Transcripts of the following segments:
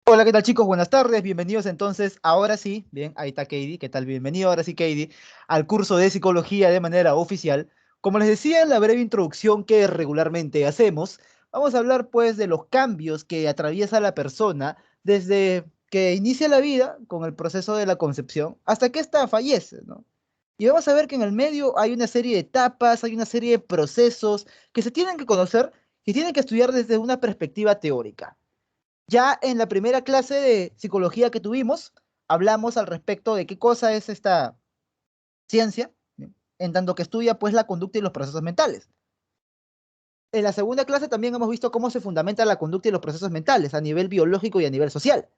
Hola, ¿qué tal chicos? Buenas tardes, bienvenidos entonces, ahora sí, bien, ahí está Katie, ¿qué tal? Bienvenido ahora sí, Katie, al curso de psicología de manera oficial. Como les decía en la breve introducción que regularmente hacemos, vamos a hablar pues de los cambios que atraviesa la persona desde que inicia la vida con el proceso de la concepción hasta que ésta fallece, ¿no? Y vamos a ver que en el medio hay una serie de etapas, hay una serie de procesos que se tienen que conocer y tienen que estudiar desde una perspectiva teórica. Ya en la primera clase de psicología que tuvimos, hablamos al respecto de qué cosa es esta ciencia, ¿sí? En tanto que estudia pues la conducta y los procesos mentales. En la segunda clase también hemos visto cómo se fundamenta la conducta y los procesos mentales a nivel biológico y a nivel social.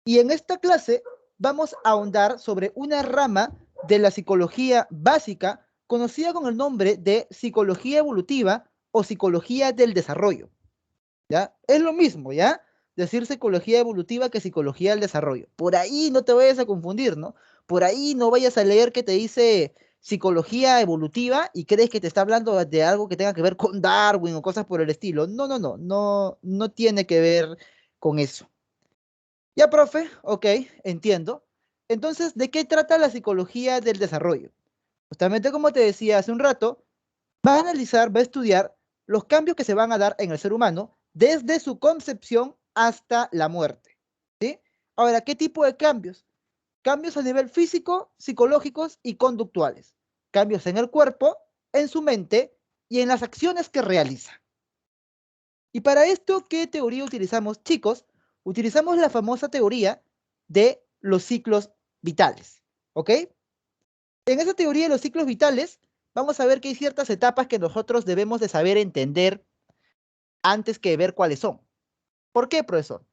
Y en esta clase vamos a ahondar sobre una rama de la psicología básica conocida con el nombre de psicología evolutiva o psicología del desarrollo. ¿Ya? Es lo mismo, ¿ya? Decir psicología evolutiva que psicología del desarrollo. Por ahí no te vayas a confundir, ¿no? Por ahí no vayas a leer que te dice psicología evolutiva y crees que te está hablando de algo que tenga que ver con Darwin o cosas por el estilo. No, no, no, no, no tiene que ver con eso. Ya, profe, ok, entiendo. Entonces, ¿de qué trata la psicología del desarrollo? Justamente como te decía hace un rato, va a analizar, va a estudiar los cambios que se van a dar en el ser humano desde su concepción hasta la muerte, ¿sí? Ahora, ¿qué tipo de cambios? Cambios a nivel físico, psicológicos y conductuales. Cambios en el cuerpo, en su mente y en las acciones que realiza. Y para esto, ¿qué teoría utilizamos, chicos? Utilizamos la famosa teoría de los ciclos vitales, ¿ok? En esa teoría de los ciclos vitales, vamos a ver que hay ciertas etapas que nosotros debemos de saber entender antes que ver cuáles son. ¿Por qué, profesor?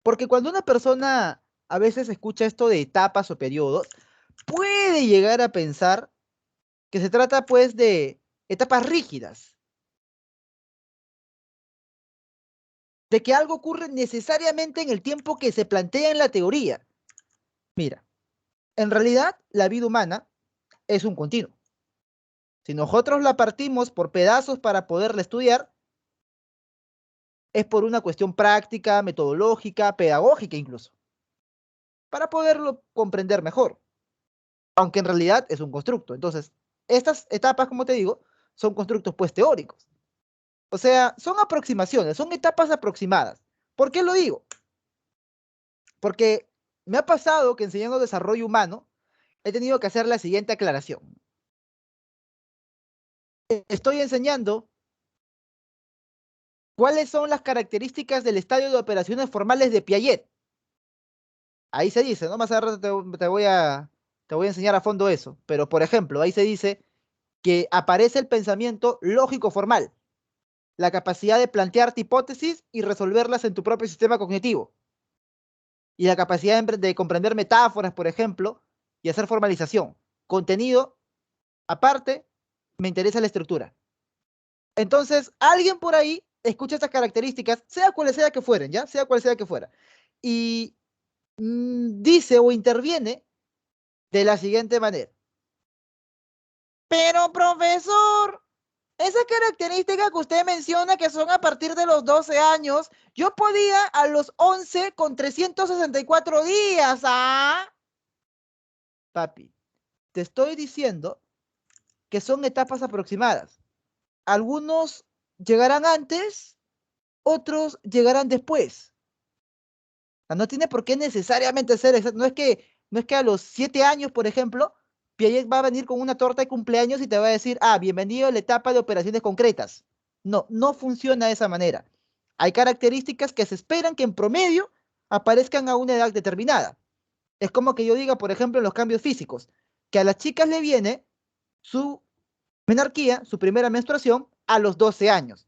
Porque cuando una persona a veces escucha esto de etapas o periodos, puede llegar a pensar que se trata pues de etapas rígidas, de que algo ocurre necesariamente en el tiempo que se plantea en la teoría. Mira, en realidad la vida humana es un continuo. Si nosotros la partimos por pedazos para poderla estudiar, es por una cuestión práctica, metodológica, pedagógica incluso, para poderlo comprender mejor, aunque en realidad es un constructo. Entonces, estas etapas, como te digo, son constructos pues teóricos. O sea, son aproximaciones, son etapas aproximadas. ¿Por qué lo digo? Porque me ha pasado que enseñando desarrollo humano, he tenido que hacer la siguiente aclaración. Estoy enseñando cuáles son las características del estadio de operaciones formales de Piaget. Ahí se dice, ¿no? Más a rato te voy a enseñar a fondo eso. Pero, por ejemplo, ahí se dice que aparece el pensamiento lógico formal, la capacidad de plantearte hipótesis y resolverlas en tu propio sistema cognitivo, y la capacidad de comprender metáforas, por ejemplo, y hacer formalización. Contenido, aparte, me interesa la estructura. Entonces, alguien por ahí escucha estas características, sea cuales sea que fueren, ¿ya? Sea cual sea que fuera, y dice o interviene de la siguiente manera. Pero, profesor, esa característica que usted menciona que son a partir de los 12 años, yo podía a los 11 con 364 días, ¿ah? Papi, te estoy diciendo que son etapas aproximadas. Algunos llegarán antes, otros llegarán después. O sea, no tiene por qué necesariamente ser exacto. No es que a los 7 años, por ejemplo, Piaget va a venir con una torta de cumpleaños y te va a decir, ah, bienvenido a la etapa de operaciones concretas. No, no funciona de esa manera. Hay características que se esperan que en promedio aparezcan a una edad determinada. Es como que yo diga, por ejemplo, en los cambios físicos, que a las chicas le viene su menarquía, su primera menstruación, a los 12 años.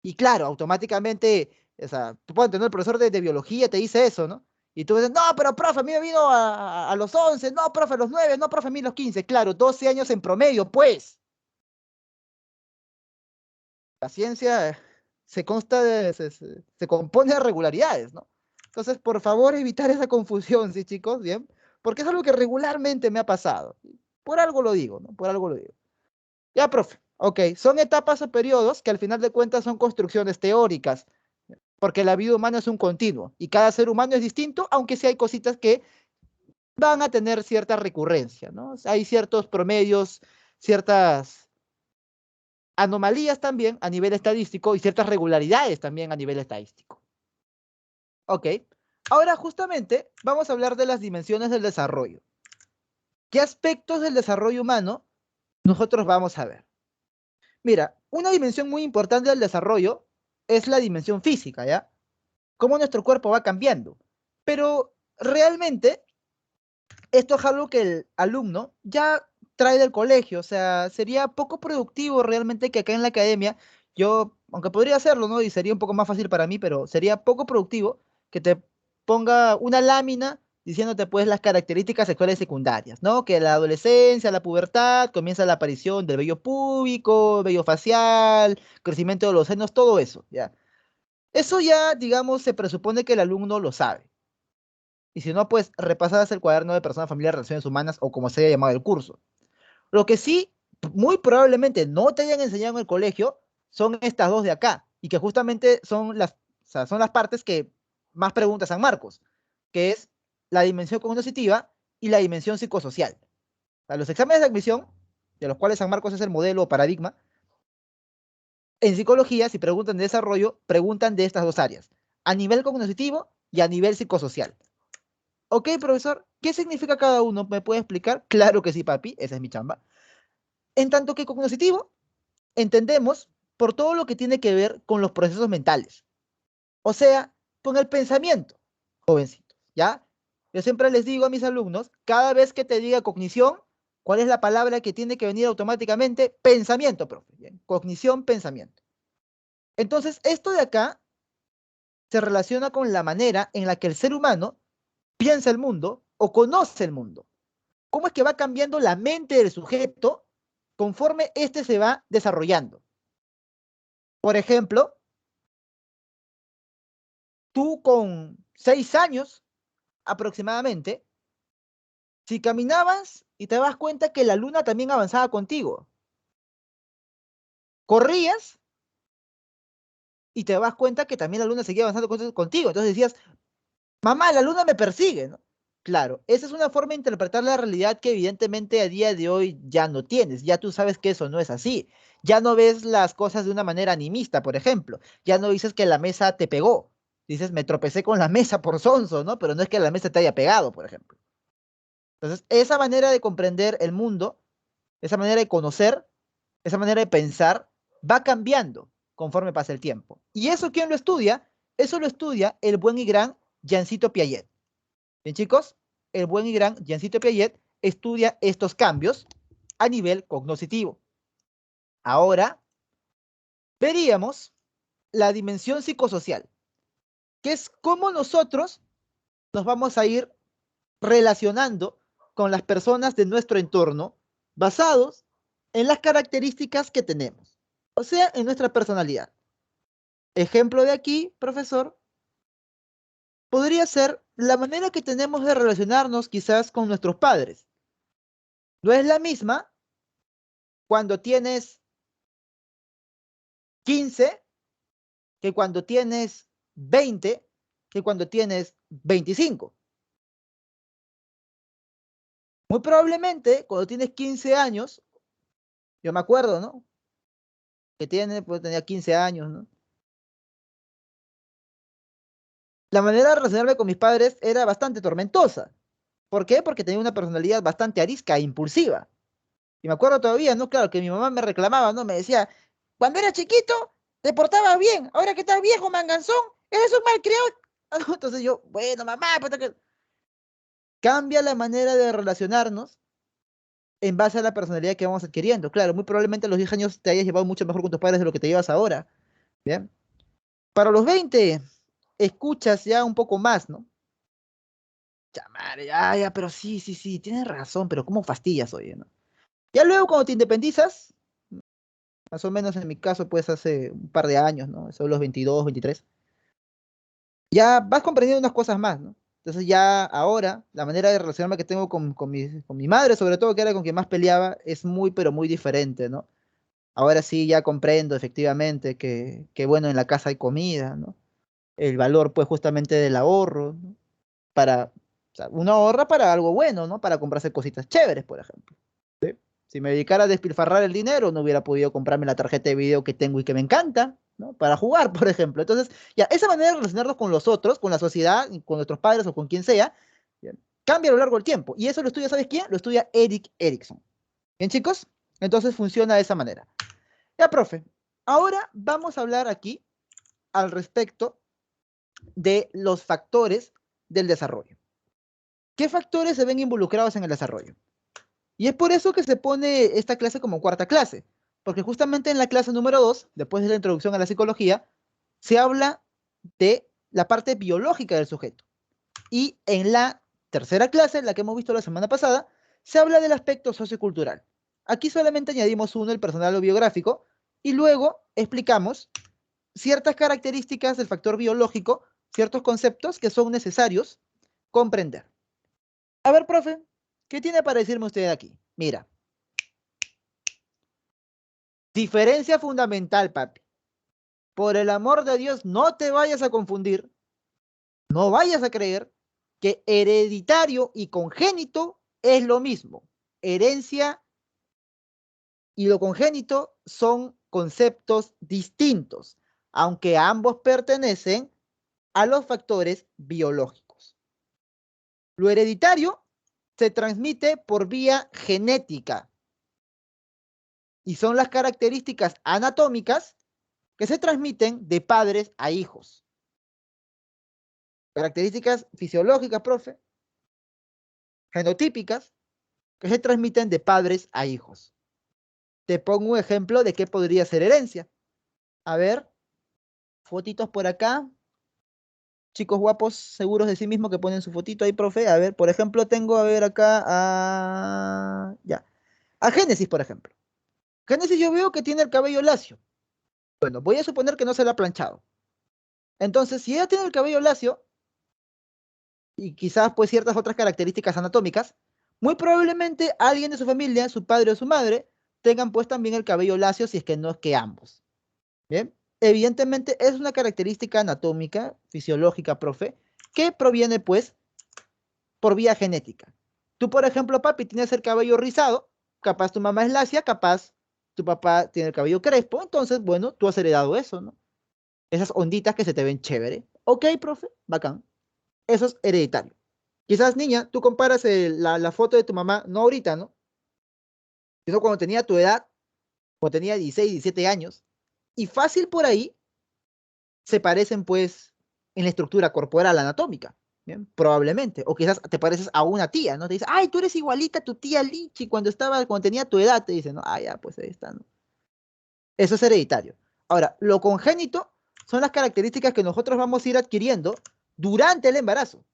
Y claro, automáticamente, o sea, tú puedes tener el profesor de biología te dice eso, ¿no? Y tú dices, no, pero profe, a mí me vino a los 11, no, profe, a los 9, no, profe, a mí a los 15. Claro, 12 años en promedio, pues. La ciencia se consta se compone de regularidades, ¿no? Entonces, por favor, evitar esa confusión, ¿sí, chicos? Bien, porque es algo que regularmente me ha pasado. Por algo lo digo, ¿no? Por algo lo digo. Ya, profe. Ok, son etapas o periodos que al final de cuentas son construcciones teóricas. porque la vida humana es un continuo y cada ser humano es distinto, aunque sí hay cositas que van a tener cierta recurrencia, ¿no? O sea, hay ciertos promedios, ciertas anomalías también a nivel estadístico y ciertas regularidades también a nivel estadístico. Ok, ahora justamente vamos a hablar de las dimensiones del desarrollo. ¿Qué aspectos del desarrollo humano nosotros vamos a ver? Mira, una dimensión muy importante del desarrollo es la dimensión física, ¿ya? Cómo nuestro cuerpo va cambiando. Pero realmente esto es algo que el alumno ya trae del colegio, o sea, sería poco productivo realmente que acá en la academia, yo, aunque podría hacerlo, ¿no? Y sería un poco más fácil para mí, pero sería poco productivo que te ponga una lámina diciéndote pues las características sexuales secundarias, ¿no? Que la adolescencia, la pubertad, comienza la aparición del vello púbico, vello facial, crecimiento de los senos, todo eso, ¿ya? Eso ya, digamos, se presupone que el alumno lo sabe. Y si no, pues repasadas el cuaderno de personas, familia, relaciones humanas o como se haya llamado el curso. Lo que sí, muy probablemente no te hayan enseñado en el colegio son estas dos de acá y que justamente son las, o sea, son las partes que más pregunta San Marcos, que es la dimensión cognitiva y la dimensión psicosocial. O sea, los exámenes de admisión, de los cuales San Marcos es el modelo o paradigma, en psicología, si preguntan de desarrollo, preguntan de estas dos áreas, a nivel cognitivo y a nivel psicosocial. Ok, profesor, ¿qué significa cada uno? ¿Me puede explicar? Claro que sí, papi, esa es mi chamba. En tanto que cognitivo, entendemos por todo lo que tiene que ver con los procesos mentales, o sea, con el pensamiento, jovencitos, ¿ya? Yo siempre les digo a mis alumnos, cada vez que te diga cognición, ¿cuál es la palabra que tiene que venir automáticamente? Pensamiento, profe. Bien, cognición, pensamiento. Entonces, esto de acá se relaciona con la manera en la que el ser humano piensa el mundo o conoce el mundo. ¿Cómo es que va cambiando la mente del sujeto conforme éste se va desarrollando? Por ejemplo, tú con 6 años aproximadamente, si caminabas y te das cuenta que la luna también avanzaba contigo, corrías y te das cuenta que también la luna seguía avanzando contigo. Entonces decías, mamá, la luna me persigue, ¿no? Claro, esa es una forma de interpretar la realidad que evidentemente a día de hoy ya no tienes. Ya tú sabes que eso no es así. Ya no ves las cosas de una manera animista, por ejemplo. Ya no dices que la mesa te pegó. Dices, me tropecé con la mesa por sonso, ¿no? Pero no es que la mesa te haya pegado, por ejemplo. Entonces, esa manera de comprender el mundo, esa manera de conocer, esa manera de pensar, va cambiando conforme pasa el tiempo. ¿Y eso quién lo estudia? Eso lo estudia el buen y gran Jancito Piaget. Bien, chicos, el buen y gran Jancito Piaget estudia estos cambios a nivel cognitivo. Ahora veríamos la dimensión psicosocial, que es cómo nosotros nos vamos a ir relacionando con las personas de nuestro entorno basados en las características que tenemos, o sea, en nuestra personalidad. Ejemplo de aquí, profesor, podría ser la manera que tenemos de relacionarnos quizás con nuestros padres. No es la misma cuando tienes 15 que cuando tienes 20 que cuando tienes 25. Muy probablemente cuando tienes 15 años, yo me acuerdo, ¿no? Que tiene, pues tenía 15 años, ¿no? La manera de relacionarme con mis padres era bastante tormentosa. ¿Por qué? Porque tenía una personalidad bastante arisca e impulsiva. Y me acuerdo todavía, ¿no? Claro, que mi mamá me reclamaba, ¿no? Me decía, cuando era chiquito, te portabas bien, ahora que estás viejo, manganzón, eres un malcriado. Entonces yo, bueno, mamá, pues, cambia la manera de relacionarnos en base a la personalidad que vamos adquiriendo. Claro, muy probablemente a los 10 años te hayas llevado mucho mejor con tus padres de lo que te llevas ahora. Bien. Para los 20 escuchas ya un poco más, ¿no? Chamar, ya, ya, pero sí, sí, sí, tienes razón, pero ¿cómo fastidias, oye, no? Ya luego cuando te independizas, más o menos en mi caso, pues hace un par de años, ¿no? Sobre los 22, 23, ya vas comprendiendo unas cosas más, ¿no? Entonces ya ahora, la manera de relacionarme que tengo con mi madre, sobre todo, que era con quien más peleaba, es muy, pero muy diferente, ¿no? Ahora sí ya comprendo efectivamente que bueno, en la casa hay comida, ¿no? el valor, pues, justamente del ahorro, ¿no? Para, o sea, uno ahorra para algo bueno, ¿no? Para comprarse cositas chéveres, por ejemplo. ¿Sí? Si me dedicara a despilfarrar el dinero, no hubiera podido comprarme la tarjeta de video que tengo y que me encanta, ¿no? Para jugar, por ejemplo. Entonces, ya, esa manera de relacionarnos con los otros, con la sociedad, y con nuestros padres o con quien sea, ya, cambia a lo largo del tiempo. Y eso lo estudia, ¿sabes quién? Lo estudia Erik Erikson. ¿Bien, chicos? Entonces funciona de esa manera. Ya, profe, ahora vamos a hablar aquí al respecto de los factores del desarrollo. ¿Qué factores se ven involucrados en el desarrollo? Y es por eso que se pone esta clase como cuarta clase, porque justamente en la clase número 2, después de la introducción a la psicología, se habla de la parte biológica del sujeto. Y en la tercera clase, la que hemos visto la semana pasada, se habla del aspecto sociocultural. Aquí solamente añadimos uno, el personal o biográfico, y luego explicamos ciertas características del factor biológico, ciertos conceptos que son necesarios comprender. A ver, profe, ¿qué tiene para decirme usted aquí? Mira, diferencia fundamental, papi. Por el amor de Dios, no te vayas a confundir, no vayas a creer que hereditario y congénito es lo mismo. Herencia y lo congénito son conceptos distintos, aunque ambos pertenecen a los factores biológicos. Lo hereditario se transmite por vía genética y son las características anatómicas que se transmiten de padres a hijos. Características fisiológicas, profe, genotípicas, que se transmiten de padres a hijos. Te pongo un ejemplo de qué podría ser herencia. A ver, fotitos por acá. Chicos guapos, seguros de sí mismos que ponen su fotito ahí, profe. A ver, por ejemplo, tengo, a ver acá ya. A Génesis, por ejemplo. Génesis yo veo que tiene el cabello lacio. Bueno, voy a suponer que no se lo ha planchado. Entonces, si ella tiene el cabello lacio, y quizás pues ciertas otras características anatómicas, muy probablemente alguien de su familia, su padre o su madre, tengan pues también el cabello lacio, si es que no es que ambos. Bien, evidentemente es una característica anatómica, fisiológica, profe, que proviene pues por vía genética. Tú, por ejemplo, papi, tienes el cabello rizado, capaz tu mamá es lacia, capaz tu papá tiene el cabello crespo, entonces, bueno, tú has heredado eso, ¿no? Esas onditas que se te ven chévere. Ok, profe, bacán. Eso es hereditario. Quizás, niña, tú comparas la foto de tu mamá, no ahorita, ¿no? Eso cuando tenía tu edad, cuando tenía 16, 17 años, y fácil por ahí se parecen, pues, en la estructura corporal anatómica, ¿bien? Probablemente. O quizás te pareces a una tía, ¿no? Te dice, ay, tú eres igualita a tu tía Lichi cuando tenía tu edad, te dice, ¿no? Ah, ya, pues ahí está, ¿no? Eso es hereditario. Ahora, lo congénito son las características que nosotros vamos a ir adquiriendo durante el embarazo. O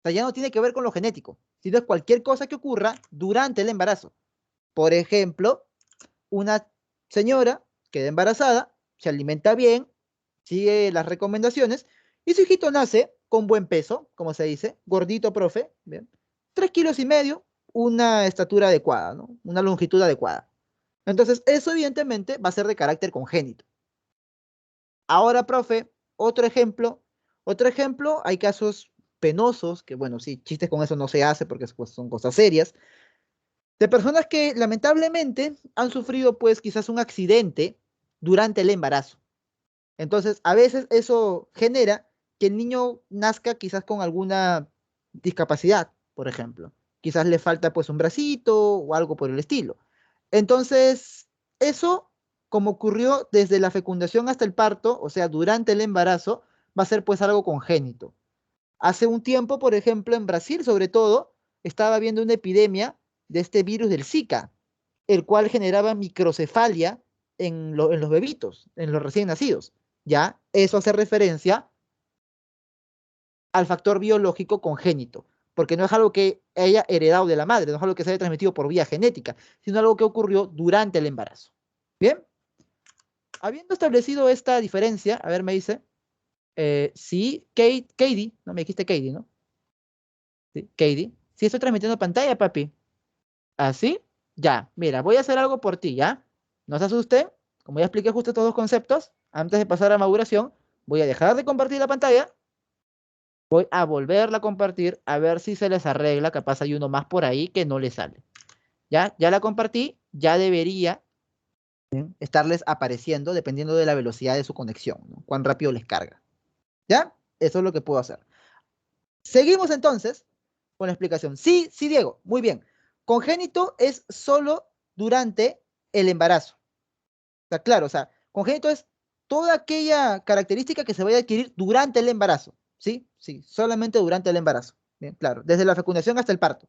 sea, ya no tiene que ver con lo genético, sino es cualquier cosa que ocurra durante el embarazo. Por ejemplo, una señora queda embarazada, se alimenta bien, sigue las recomendaciones y su hijito nace con buen peso, como se dice, gordito, profe, ¿bien? 3,5 kilos, una estatura adecuada, ¿no? Una longitud adecuada. Entonces, eso evidentemente va a ser de carácter congénito. Ahora, profe, otro ejemplo, hay casos penosos, que bueno, sí, chistes con eso no se hace porque pues, son cosas serias, de personas que lamentablemente han sufrido pues quizás un accidente durante el embarazo. Entonces, a veces eso genera que el niño nazca quizás con alguna discapacidad, por ejemplo. Quizás le falta pues un bracito o algo por el estilo. Entonces, eso, como ocurrió desde la fecundación hasta el parto, o sea, durante el embarazo, va a ser pues algo congénito. Hace un tiempo, por ejemplo, en Brasil, sobre todo, estaba habiendo una epidemia de este virus del Zika, el cual generaba microcefalia en los bebitos, en los recién nacidos. ¿Ya? Eso hace referencia al factor biológico congénito, porque no es algo que haya heredado de la madre, no es algo que se haya transmitido por vía genética, sino algo que ocurrió durante el embarazo. Bien, habiendo establecido esta diferencia, a ver, me dice, sí, Katie, no me dijiste Katie, ¿no? Sí, Katie, sí estoy transmitiendo pantalla, papi. ¿Así? Ya, mira, voy a hacer algo por ti, ¿ya? No se asuste, como ya expliqué justo estos dos conceptos, antes de pasar a maduración, voy a dejar de compartir la pantalla, voy a volverla a compartir, a ver si se les arregla, capaz hay uno más por ahí que no le sale. Ya la compartí, ya debería estarles apareciendo dependiendo de la velocidad de su conexión, ¿no? Cuán rápido les carga. ¿Ya? Eso es lo que puedo hacer. Seguimos entonces con la explicación. Sí, sí, Diego, muy bien. Congénito es solo durante el embarazo. Está claro, o sea, congénito es toda aquella característica que se vaya a adquirir durante el embarazo. ¿Sí? Sí, solamente durante el embarazo. Bien, claro, desde la fecundación hasta el parto.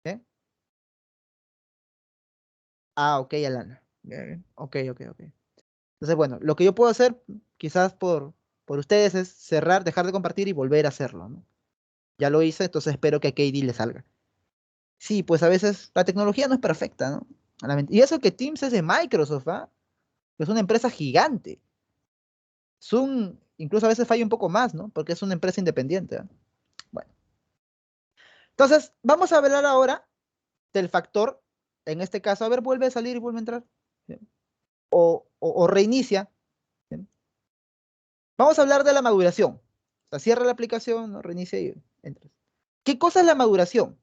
¿Bien? Ah, ok, Alana. Bien, bien. Ok, ok, ok. Entonces, bueno, lo que yo puedo hacer, quizás por ustedes, es cerrar, dejar de compartir y volver a hacerlo, ¿no? Ya lo hice, entonces espero que a Katie le salga. Sí, pues a veces la tecnología no es perfecta, ¿no? Y eso que Teams es de Microsoft, ¿ah? Es una empresa gigante. Zoom incluso a veces falla un poco más, ¿no? Porque es una empresa independiente, ¿ah? Bueno, entonces vamos a hablar ahora del factor, en este caso, a ver, vuelve a salir y vuelve a entrar. ¿Sí? O reinicia. ¿Sí? Vamos a hablar de la maduración. O sea, cierra la aplicación, ¿no? Reinicia y entra. ¿Qué cosa es la maduración?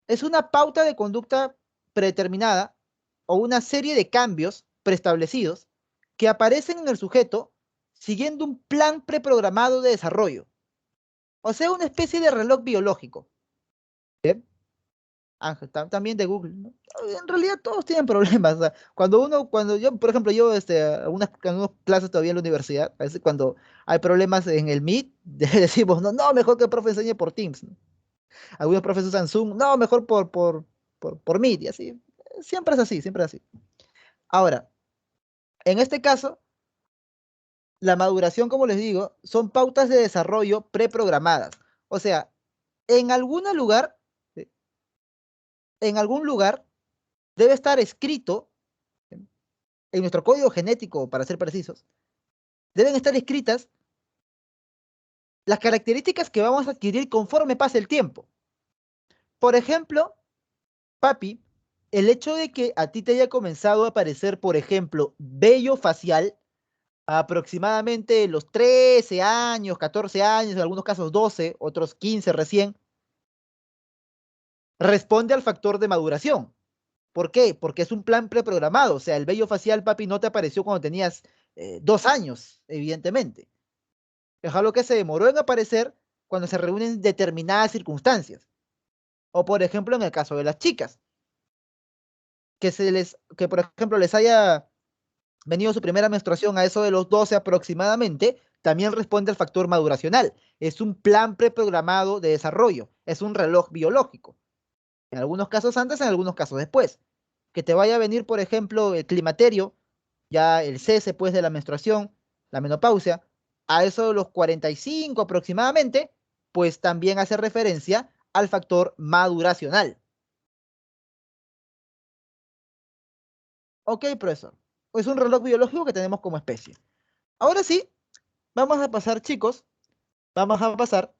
Es una pauta de conducta predeterminada o una serie de cambios preestablecidos que aparecen en el sujeto siguiendo un plan preprogramado de desarrollo. O sea, una especie de reloj biológico. ¿Bien? Ángel, también de Google, ¿no? En realidad todos tienen problemas. O sea, cuando yo, por ejemplo, yo algunas clases todavía en la universidad, a veces cuando hay problemas en el Meet, decimos, no, no, mejor que el profe enseñe por Teams, ¿no? Algunos profes usan Zoom, no, mejor por Meet, y así. Siempre es así, siempre es así. Ahora, en este caso, la maduración, como les digo, son pautas de desarrollo preprogramadas. O sea, en algún lugar, ¿sí? En algún lugar debe estar escrito, ¿sí? En nuestro código genético, para ser precisos, deben estar escritas las características que vamos a adquirir conforme pase el tiempo. Por ejemplo, papi, el hecho de que a ti te haya comenzado a aparecer, por ejemplo, vello facial, aproximadamente los 13 años, 14 años, en algunos casos 12, otros 15 recién, responde al factor de maduración. ¿Por qué? Porque es un plan preprogramado. O sea, el vello facial, papi, no te apareció cuando tenías 2 años, evidentemente. Es algo que se demoró en aparecer cuando se reúnen determinadas circunstancias. O, por ejemplo, en el caso de las chicas, que por ejemplo les haya venido su primera menstruación a eso de los 12 aproximadamente, también responde al factor maduracional. Es un plan preprogramado de desarrollo, es un reloj biológico. En algunos casos antes, en algunos casos después. Que te vaya a venir, por ejemplo, el climaterio, ya el cese pues de la menstruación, la menopausia, a eso de los 45 aproximadamente, pues también hace referencia al factor maduracional. Ok, profesor. Es un reloj biológico que tenemos como especie. Ahora sí, vamos a pasar, chicos, vamos a pasar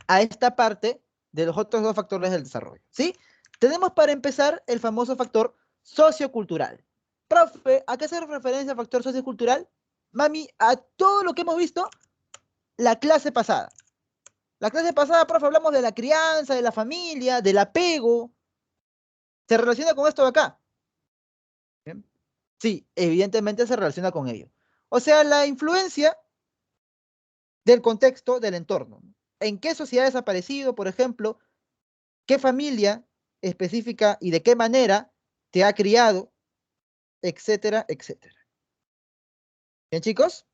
a esta parte de los otros dos factores del desarrollo, ¿sí? Tenemos para empezar el famoso factor sociocultural. Profe, ¿a qué hace referencia el factor sociocultural? Mami, a todo lo que hemos visto la clase pasada. La clase pasada, profe, hablamos de la crianza, de la familia, del apego. ¿Se relaciona con esto de acá? ¿Bien? Sí, evidentemente se relaciona con ello. O sea, la influencia del contexto del entorno. ¿En qué sociedad has aparecido, por ejemplo? ¿Qué familia específica y de qué manera te ha criado? Etcétera, etcétera. ¿Bien, chicos?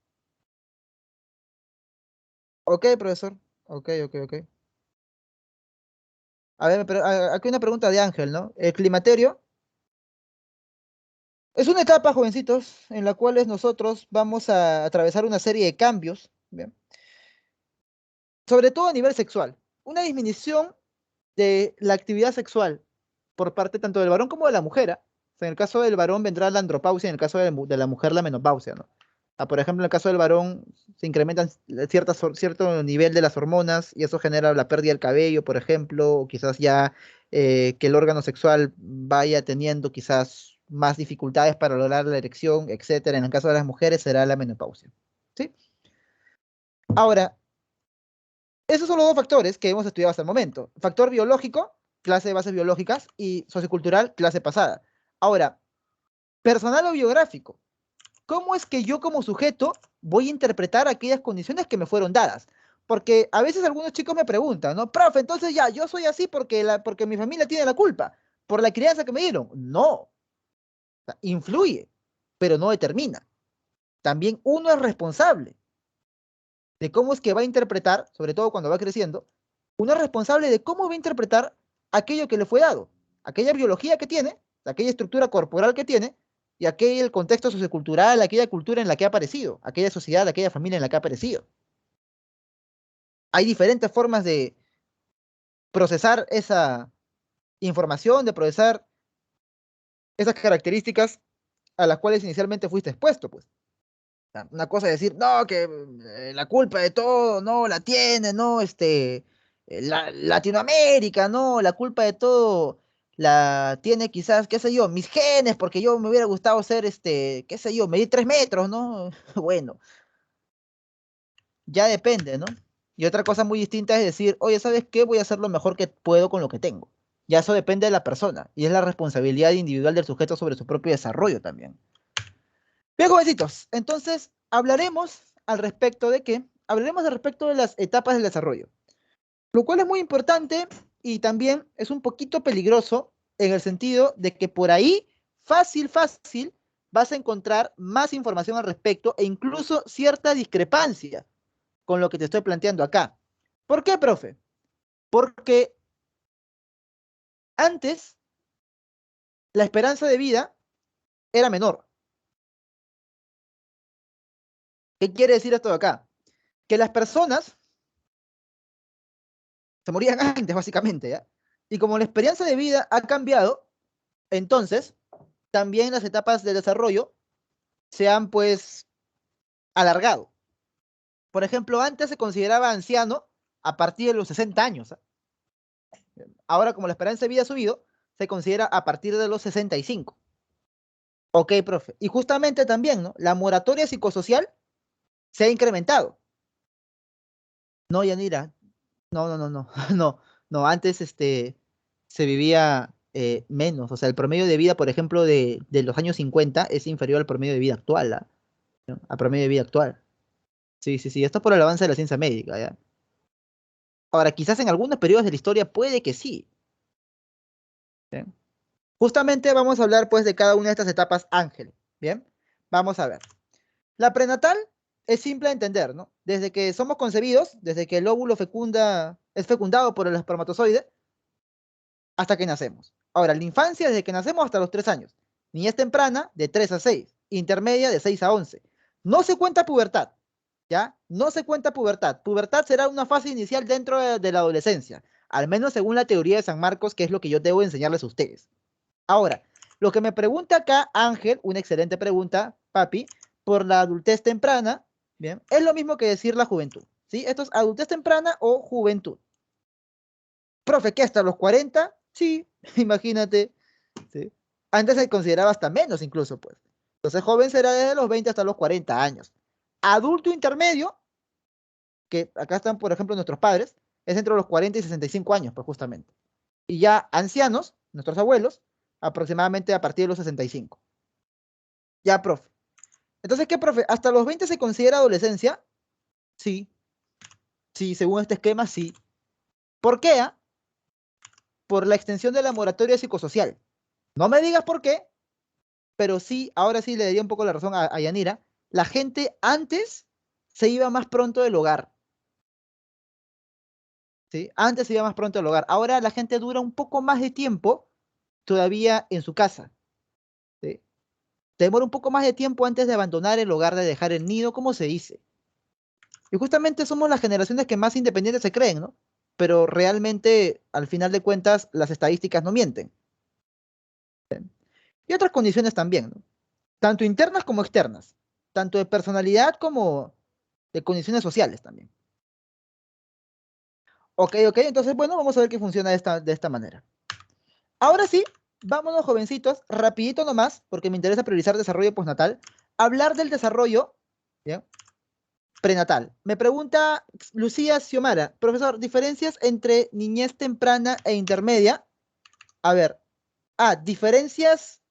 Ok, profesor. Ok, ok, ok. A ver, pero aquí hay una pregunta de Ángel, ¿no? El climaterio es una etapa, jovencitos, en la cual nosotros vamos a atravesar una serie de cambios, ¿bien? Sobre todo a nivel sexual. Una disminución de la actividad sexual por parte tanto del varón como de la mujer. ¿Ah? O sea, en el caso del varón vendrá la andropausia, en el caso de la mujer la menopausia, ¿no? Ah, por ejemplo, en el caso del varón se incrementan cierto nivel de las hormonas y eso genera la pérdida del cabello, por ejemplo, o quizás ya que el órgano sexual vaya teniendo quizás más dificultades para lograr la erección, etcétera. En el caso de las mujeres será la menopausia. ¿Sí? Ahora, esos son los dos factores que hemos estudiado hasta el momento. Factor biológico, clase de bases biológicas, y sociocultural, clase pasada. Ahora, personal o biográfico. ¿Cómo es que yo como sujeto voy a interpretar aquellas condiciones que me fueron dadas? Porque a veces algunos chicos me preguntan, ¿no? Profe, entonces ya, yo soy así porque mi familia tiene la culpa, por la crianza que me dieron. No, influye, pero no determina. También uno es responsable de cómo es que va a interpretar, sobre todo cuando va creciendo, uno es responsable de cómo va a interpretar aquello que le fue dado, aquella biología que tiene, aquella estructura corporal que tiene, y aquel contexto sociocultural, aquella cultura en la que ha aparecido, aquella sociedad, aquella familia en la que ha aparecido. Hay diferentes formas de procesar esa información, de procesar esas características a las cuales inicialmente fuiste expuesto, pues. Una cosa es decir, no, que la culpa de todo, no, la tiene, no, Latinoamérica, no, la culpa de todo la tiene quizás, qué sé yo, mis genes, porque yo me hubiera gustado ser, qué sé yo, medir 3 metros, ¿no? Bueno, ya depende, ¿no? Y otra cosa muy distinta es decir, oye, ¿sabes qué? Voy a hacer lo mejor que puedo con lo que tengo. Ya eso depende de la persona y es la responsabilidad individual del sujeto sobre su propio desarrollo también. Bien, jovencitos, entonces hablaremos al respecto de qué? Hablaremos al respecto de las etapas del desarrollo, lo cual es muy importante y también es un poquito peligroso en el sentido de que por ahí, fácil, vas a encontrar más información al respecto e incluso cierta discrepancia con lo que te estoy planteando acá. ¿Por qué, profe? Porque antes la esperanza de vida era menor. ¿Qué quiere decir esto de acá? Que las personas se morían antes, básicamente, ¿ya? Y como la experiencia de vida ha cambiado, entonces también las etapas de desarrollo se han, pues, alargado. Por ejemplo, antes se consideraba anciano a partir de los 60 años. ¿Ah? Ahora, como la esperanza de vida ha subido, se considera a partir de los 65. Ok, profe. Y justamente también, ¿no? La moratoria psicosocial se ha incrementado. No, Yanira, no, no, no, antes se vivía menos, o sea, el promedio de vida, por ejemplo, de los años 50 es inferior al promedio de vida actual, ¿ah? ¿No? Al promedio de vida actual. Sí, sí, sí, esto es por el avance de la ciencia médica, ¿ya? Ahora, quizás en algunos periodos de la historia puede que sí, ¿sí? Justamente vamos a hablar, pues, de cada una de estas etapas, Ángel, ¿bien? Vamos a ver. La prenatal es simple de entender, ¿no? Desde que somos concebidos, desde que el óvulo es fecundado por el espermatozoide, hasta que nacemos. Ahora, la infancia desde que nacemos hasta los 3 años. Niñez temprana de 3 a 6. Intermedia de 6 a 11. No se cuenta pubertad, ¿ya? No se cuenta pubertad. Pubertad será una fase inicial dentro de la adolescencia, al menos según la teoría de San Marcos, que es lo que yo debo enseñarles a ustedes. Ahora, lo que me pregunta acá Ángel, una excelente pregunta, papi, por la adultez temprana, ¿bien? Es lo mismo que decir la juventud, ¿sí? Esto es adultez temprana o juventud. Profe, ¿qué hasta los 40? Sí, imagínate, ¿sí? Antes se consideraba hasta menos incluso, pues. Entonces, joven será desde los 20 hasta los 40 años. Adulto intermedio, que acá están, por ejemplo, nuestros padres, es entre los 40 y 65 años, pues justamente. Y ya ancianos, nuestros abuelos, aproximadamente a partir de los 65. Ya, profe. Entonces, ¿qué, profe? ¿Hasta los 20 se considera adolescencia? Sí, sí, según este esquema, sí. ¿Por qué? Ah? Por la extensión de la moratoria psicosocial. No me digas por qué, pero sí, ahora sí le daría un poco la razón a Yanira, la gente antes se iba más pronto del hogar, ¿sí? Antes se iba más pronto del hogar. Ahora la gente dura un poco más de tiempo todavía en su casa, ¿sí? Demora un poco más de tiempo antes de abandonar el hogar, de dejar el nido, como se dice. Y justamente somos las generaciones que más independientes se creen, ¿no? Pero realmente, al final de cuentas, las estadísticas no mienten. Y otras condiciones también, ¿no? Tanto internas como externas, tanto de personalidad como de condiciones sociales también. Ok, entonces, bueno, vamos a ver qué funciona de esta manera. Ahora sí, vámonos, jovencitos, rapidito nomás, porque me interesa priorizar desarrollo postnatal, hablar del desarrollo, ¿bien? prenatal. Me pregunta Lucía Xiomara, profesor, ¿diferencias entre niñez temprana e intermedia? A ver, diferencias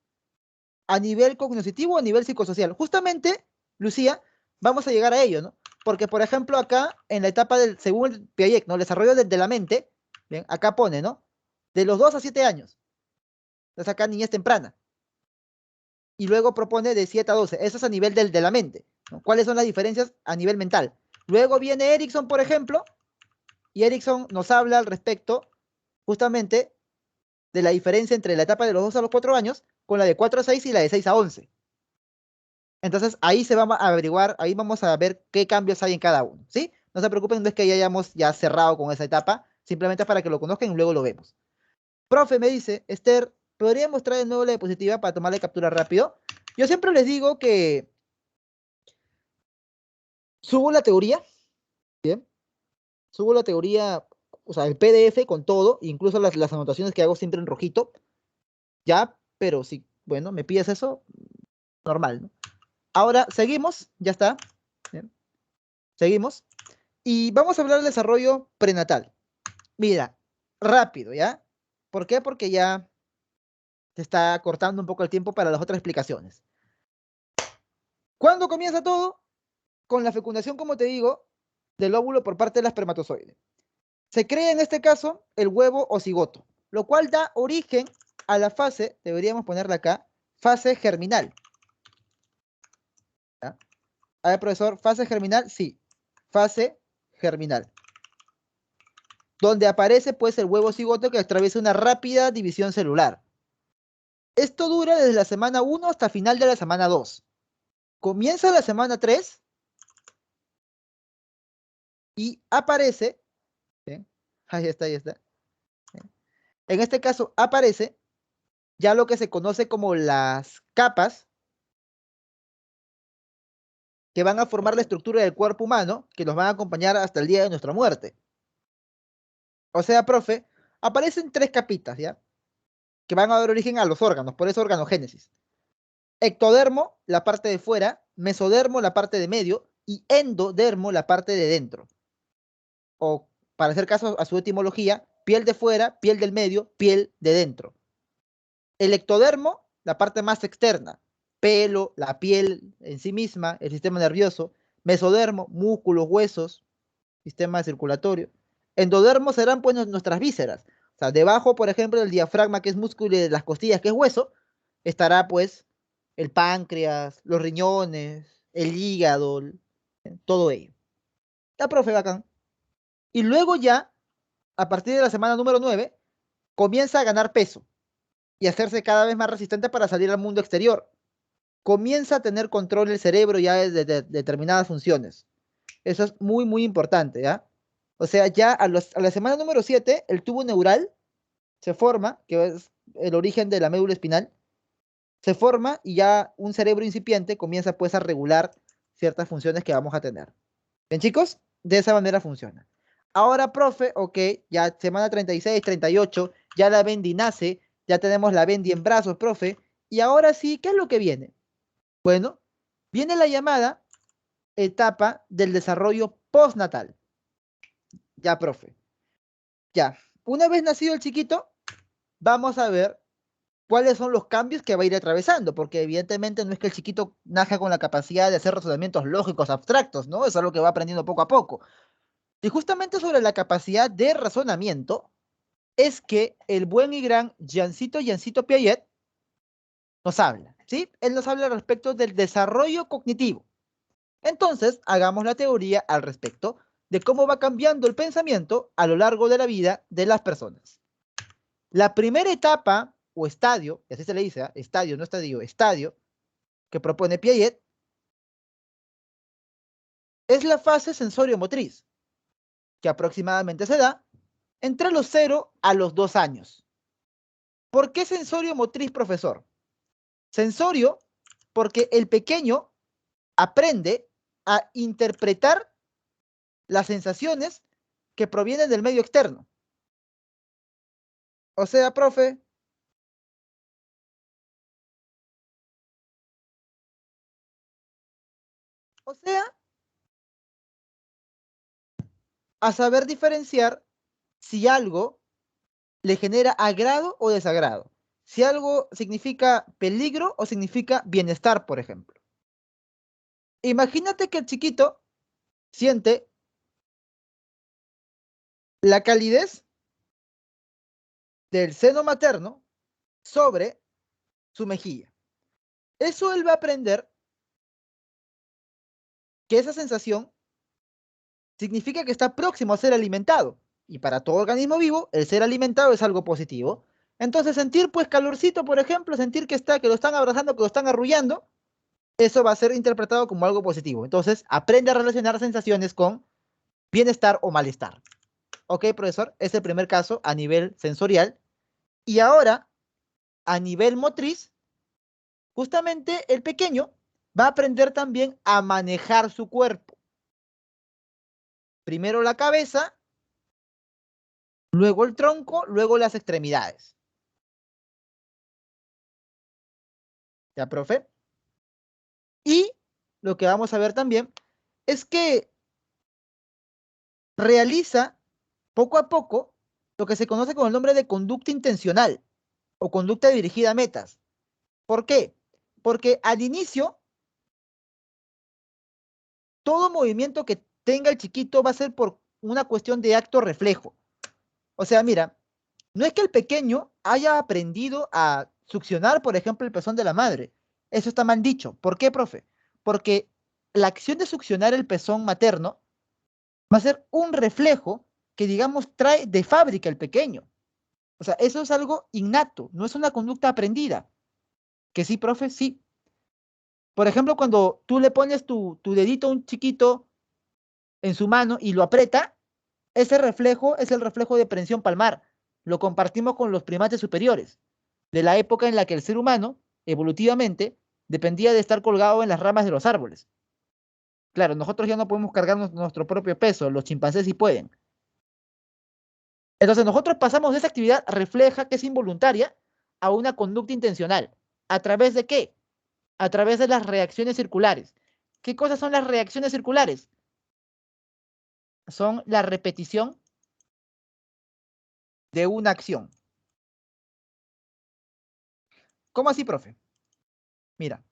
a nivel cognitivo o a nivel psicosocial. Justamente, Lucía, vamos a llegar a ello, ¿no? Porque, por ejemplo, acá, en la etapa del, según el Piaget, ¿no? El desarrollo de la mente, bien, acá pone, ¿no? De los 2 a 7 años. Entonces acá niñez temprana. Y luego propone de 7 a 12. Eso es a nivel de la mente, ¿no? ¿Cuáles son las diferencias a nivel mental? Luego viene Erickson, por ejemplo, y Erickson nos habla al respecto justamente de la diferencia entre la etapa de los 2 a los 4 años con la de 4 a 6 y la de 6 a 11. Entonces ahí se va a averiguar, ahí vamos a ver qué cambios hay en cada uno, ¿sí? No se preocupen, no es que ya hayamos ya cerrado con esa etapa, simplemente para que lo conozcan y luego lo vemos. Profe, me dice, Esther, ¿podría mostrar de nuevo la diapositiva para tomarle captura rápido? Yo siempre les digo que subo la teoría, ¿bien? Subo la teoría, o sea, el PDF con todo, incluso las anotaciones que hago siempre en rojito, ya, pero si, bueno, me pides eso, normal, ¿no? Ahora, seguimos, ya está, ¿bien? Seguimos, y vamos a hablar del desarrollo prenatal. Mira, rápido, ¿ya? ¿Por qué? Porque ya se está cortando un poco el tiempo para las otras explicaciones. ¿Cuándo comienza todo? Con la fecundación, como te digo, del óvulo por parte del espermatozoide. Se crea en este caso el huevo o cigoto, lo cual da origen a la fase, deberíamos ponerla acá, fase germinal. ¿Ya? A ver, profesor, fase germinal, sí, fase germinal. Donde aparece pues el huevo cigoto que atraviesa una rápida división celular. Esto dura desde la semana 1 hasta final de la semana 2. Comienza la semana 3 y aparece, ¿bien? Ahí está, ahí está. ¿Bien? En este caso aparece ya lo que se conoce como las capas que van a formar la estructura del cuerpo humano, que nos van a acompañar hasta el día de nuestra muerte. O sea, profe, aparecen 3 capitas, ¿ya? Que van a dar origen a los órganos, por eso organogénesis. Ectodermo, la parte de fuera, mesodermo, la parte de medio, y endodermo, la parte de dentro. O, para hacer caso a su etimología, piel de fuera, piel del medio, piel de dentro. El ectodermo, la parte más externa, pelo, la piel en sí misma, el sistema nervioso. Mesodermo, músculos, huesos, sistema circulatorio. Endodermo serán pues nuestras vísceras. O sea, debajo, por ejemplo, del diafragma, que es músculo, y de las costillas, que es hueso, estará pues el páncreas, los riñones, el hígado, todo ello. Ya, profe, bacán. Y luego ya, a partir de la semana número 9, comienza a ganar peso y a hacerse cada vez más resistente para salir al mundo exterior. Comienza a tener control del cerebro ya de determinadas funciones. Eso es muy, muy importante, ¿ya? O sea, ya a la semana número 7, el tubo neural se forma, que es el origen de la médula espinal, se forma y ya un cerebro incipiente comienza pues a regular ciertas funciones que vamos a tener. ¿Bien, chicos? De esa manera funciona. Ahora, profe, ok, ya semana 36, 38, ya la Bendy nace, ya tenemos la Bendy en brazos, profe, y ahora sí, ¿qué es lo que viene? Bueno, viene la llamada etapa del desarrollo postnatal. Ya, profe. Ya, una vez nacido el chiquito, vamos a ver cuáles son los cambios que va a ir atravesando, porque evidentemente no es que el chiquito nazca con la capacidad de hacer razonamientos lógicos abstractos, ¿no? Es algo que va aprendiendo poco a poco. Y justamente sobre la capacidad de razonamiento es que el buen y gran Jancito Piaget nos habla, ¿sí? Él nos habla respecto del desarrollo cognitivo. Entonces, hagamos la teoría al respecto de cómo va cambiando el pensamiento a lo largo de la vida de las personas. La primera etapa o estadio, y así se le dice, ¿eh? Estadio, no estadio, estadio, que propone Piaget, es la fase sensorio-motriz, que aproximadamente se da entre los 0 a los 2 años. ¿Por qué sensorio-motriz, profesor? Sensorio, porque el pequeño aprende a interpretar las sensaciones que provienen del medio externo. O sea, profe, o sea, a saber diferenciar si algo le genera agrado o desagrado. Si algo significa peligro o significa bienestar, por ejemplo. Imagínate que el chiquito siente la calidez del seno materno sobre su mejilla. Eso él va a aprender que esa sensación significa que está próximo a ser alimentado. Y para todo organismo vivo, el ser alimentado es algo positivo. Entonces, sentir pues calorcito, por ejemplo, sentir que lo están abrazando, que lo están arrullando, eso va a ser interpretado como algo positivo. Entonces, aprende a relacionar sensaciones con bienestar o malestar. Ok, profesor, es el primer caso a nivel sensorial. Y ahora, a nivel motriz, justamente el pequeño va a aprender también a manejar su cuerpo. Primero la cabeza, luego el tronco, luego las extremidades. ¿Ya, profe? Y lo que vamos a ver también es que realiza poco a poco lo que se conoce con el nombre de conducta intencional o conducta dirigida a metas. ¿Por qué? Porque al inicio, todo movimiento que tenga el chiquito va a ser por una cuestión de acto reflejo. O sea, mira, no es que el pequeño haya aprendido a succionar, por ejemplo, el pezón de la madre. Eso está mal dicho. ¿Por qué, profe? Porque la acción de succionar el pezón materno va a ser un reflejo que, digamos, trae de fábrica el pequeño. O sea, eso es algo innato, no es una conducta aprendida. Que sí, profe, sí. Por ejemplo, cuando tú le pones tu dedito a un chiquito en su mano y lo aprieta, ese reflejo es el reflejo de prensión palmar. Lo compartimos con los primates superiores, de la época en la que el ser humano, evolutivamente, dependía de estar colgado en las ramas de los árboles. Claro, nosotros ya no podemos cargar nuestro propio peso, los chimpancés sí pueden. Entonces nosotros pasamos de esa actividad refleja, que es involuntaria, a una conducta intencional. ¿A través de qué? A través de las reacciones circulares. ¿Qué cosas son las reacciones circulares? Son la repetición de una acción. ¿Cómo así, profe? Mira,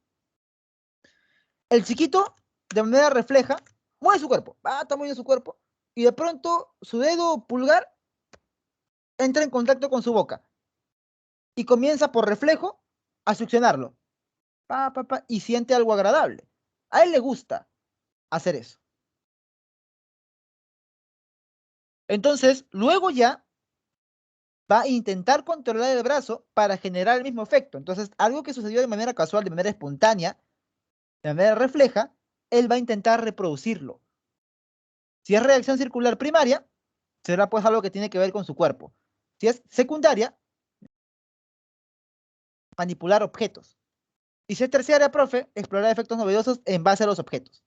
el chiquito, de manera refleja, mueve su cuerpo, está moviendo su cuerpo, y de pronto su dedo pulgar entra en contacto con su boca y comienza por reflejo a succionarlo, y siente algo agradable. A él le gusta hacer eso. Entonces, luego ya va a intentar controlar el brazo para generar el mismo efecto. Entonces, algo que sucedió de manera casual, de manera espontánea, de manera refleja, él va a intentar reproducirlo. Si es reacción circular primaria, será pues algo que tiene que ver con su cuerpo. Si es secundaria, manipular objetos. Y si es terciaria, profe, explorar efectos novedosos en base a los objetos.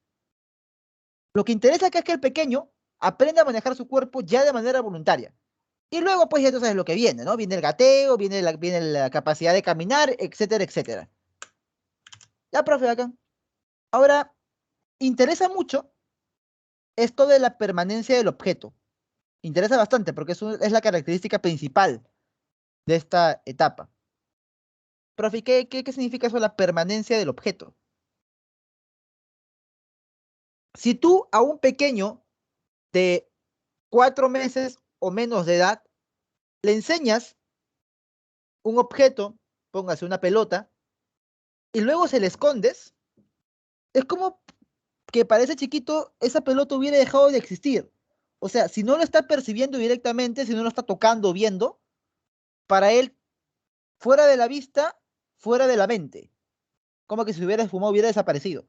Lo que interesa acá es que el pequeño aprenda a manejar su cuerpo ya de manera voluntaria. Y luego, pues ya tú sabes lo que viene, ¿no? Viene el gateo, viene la capacidad de caminar, etcétera, etcétera. Ya, profe, acá. Ahora, interesa mucho esto de la permanencia del objeto. Interesa bastante porque es la característica principal de esta etapa. Profe, ¿qué significa eso, la permanencia del objeto? Si tú a un pequeño de 4 meses o menos de edad le enseñas un objeto, póngase una pelota, y luego se le escondes, es como que para ese chiquito esa pelota hubiera dejado de existir. O sea, si no lo está percibiendo directamente, si no lo está tocando, viendo, para él, fuera de la vista, fuera de la mente, como que si hubiera esfumado, hubiera desaparecido.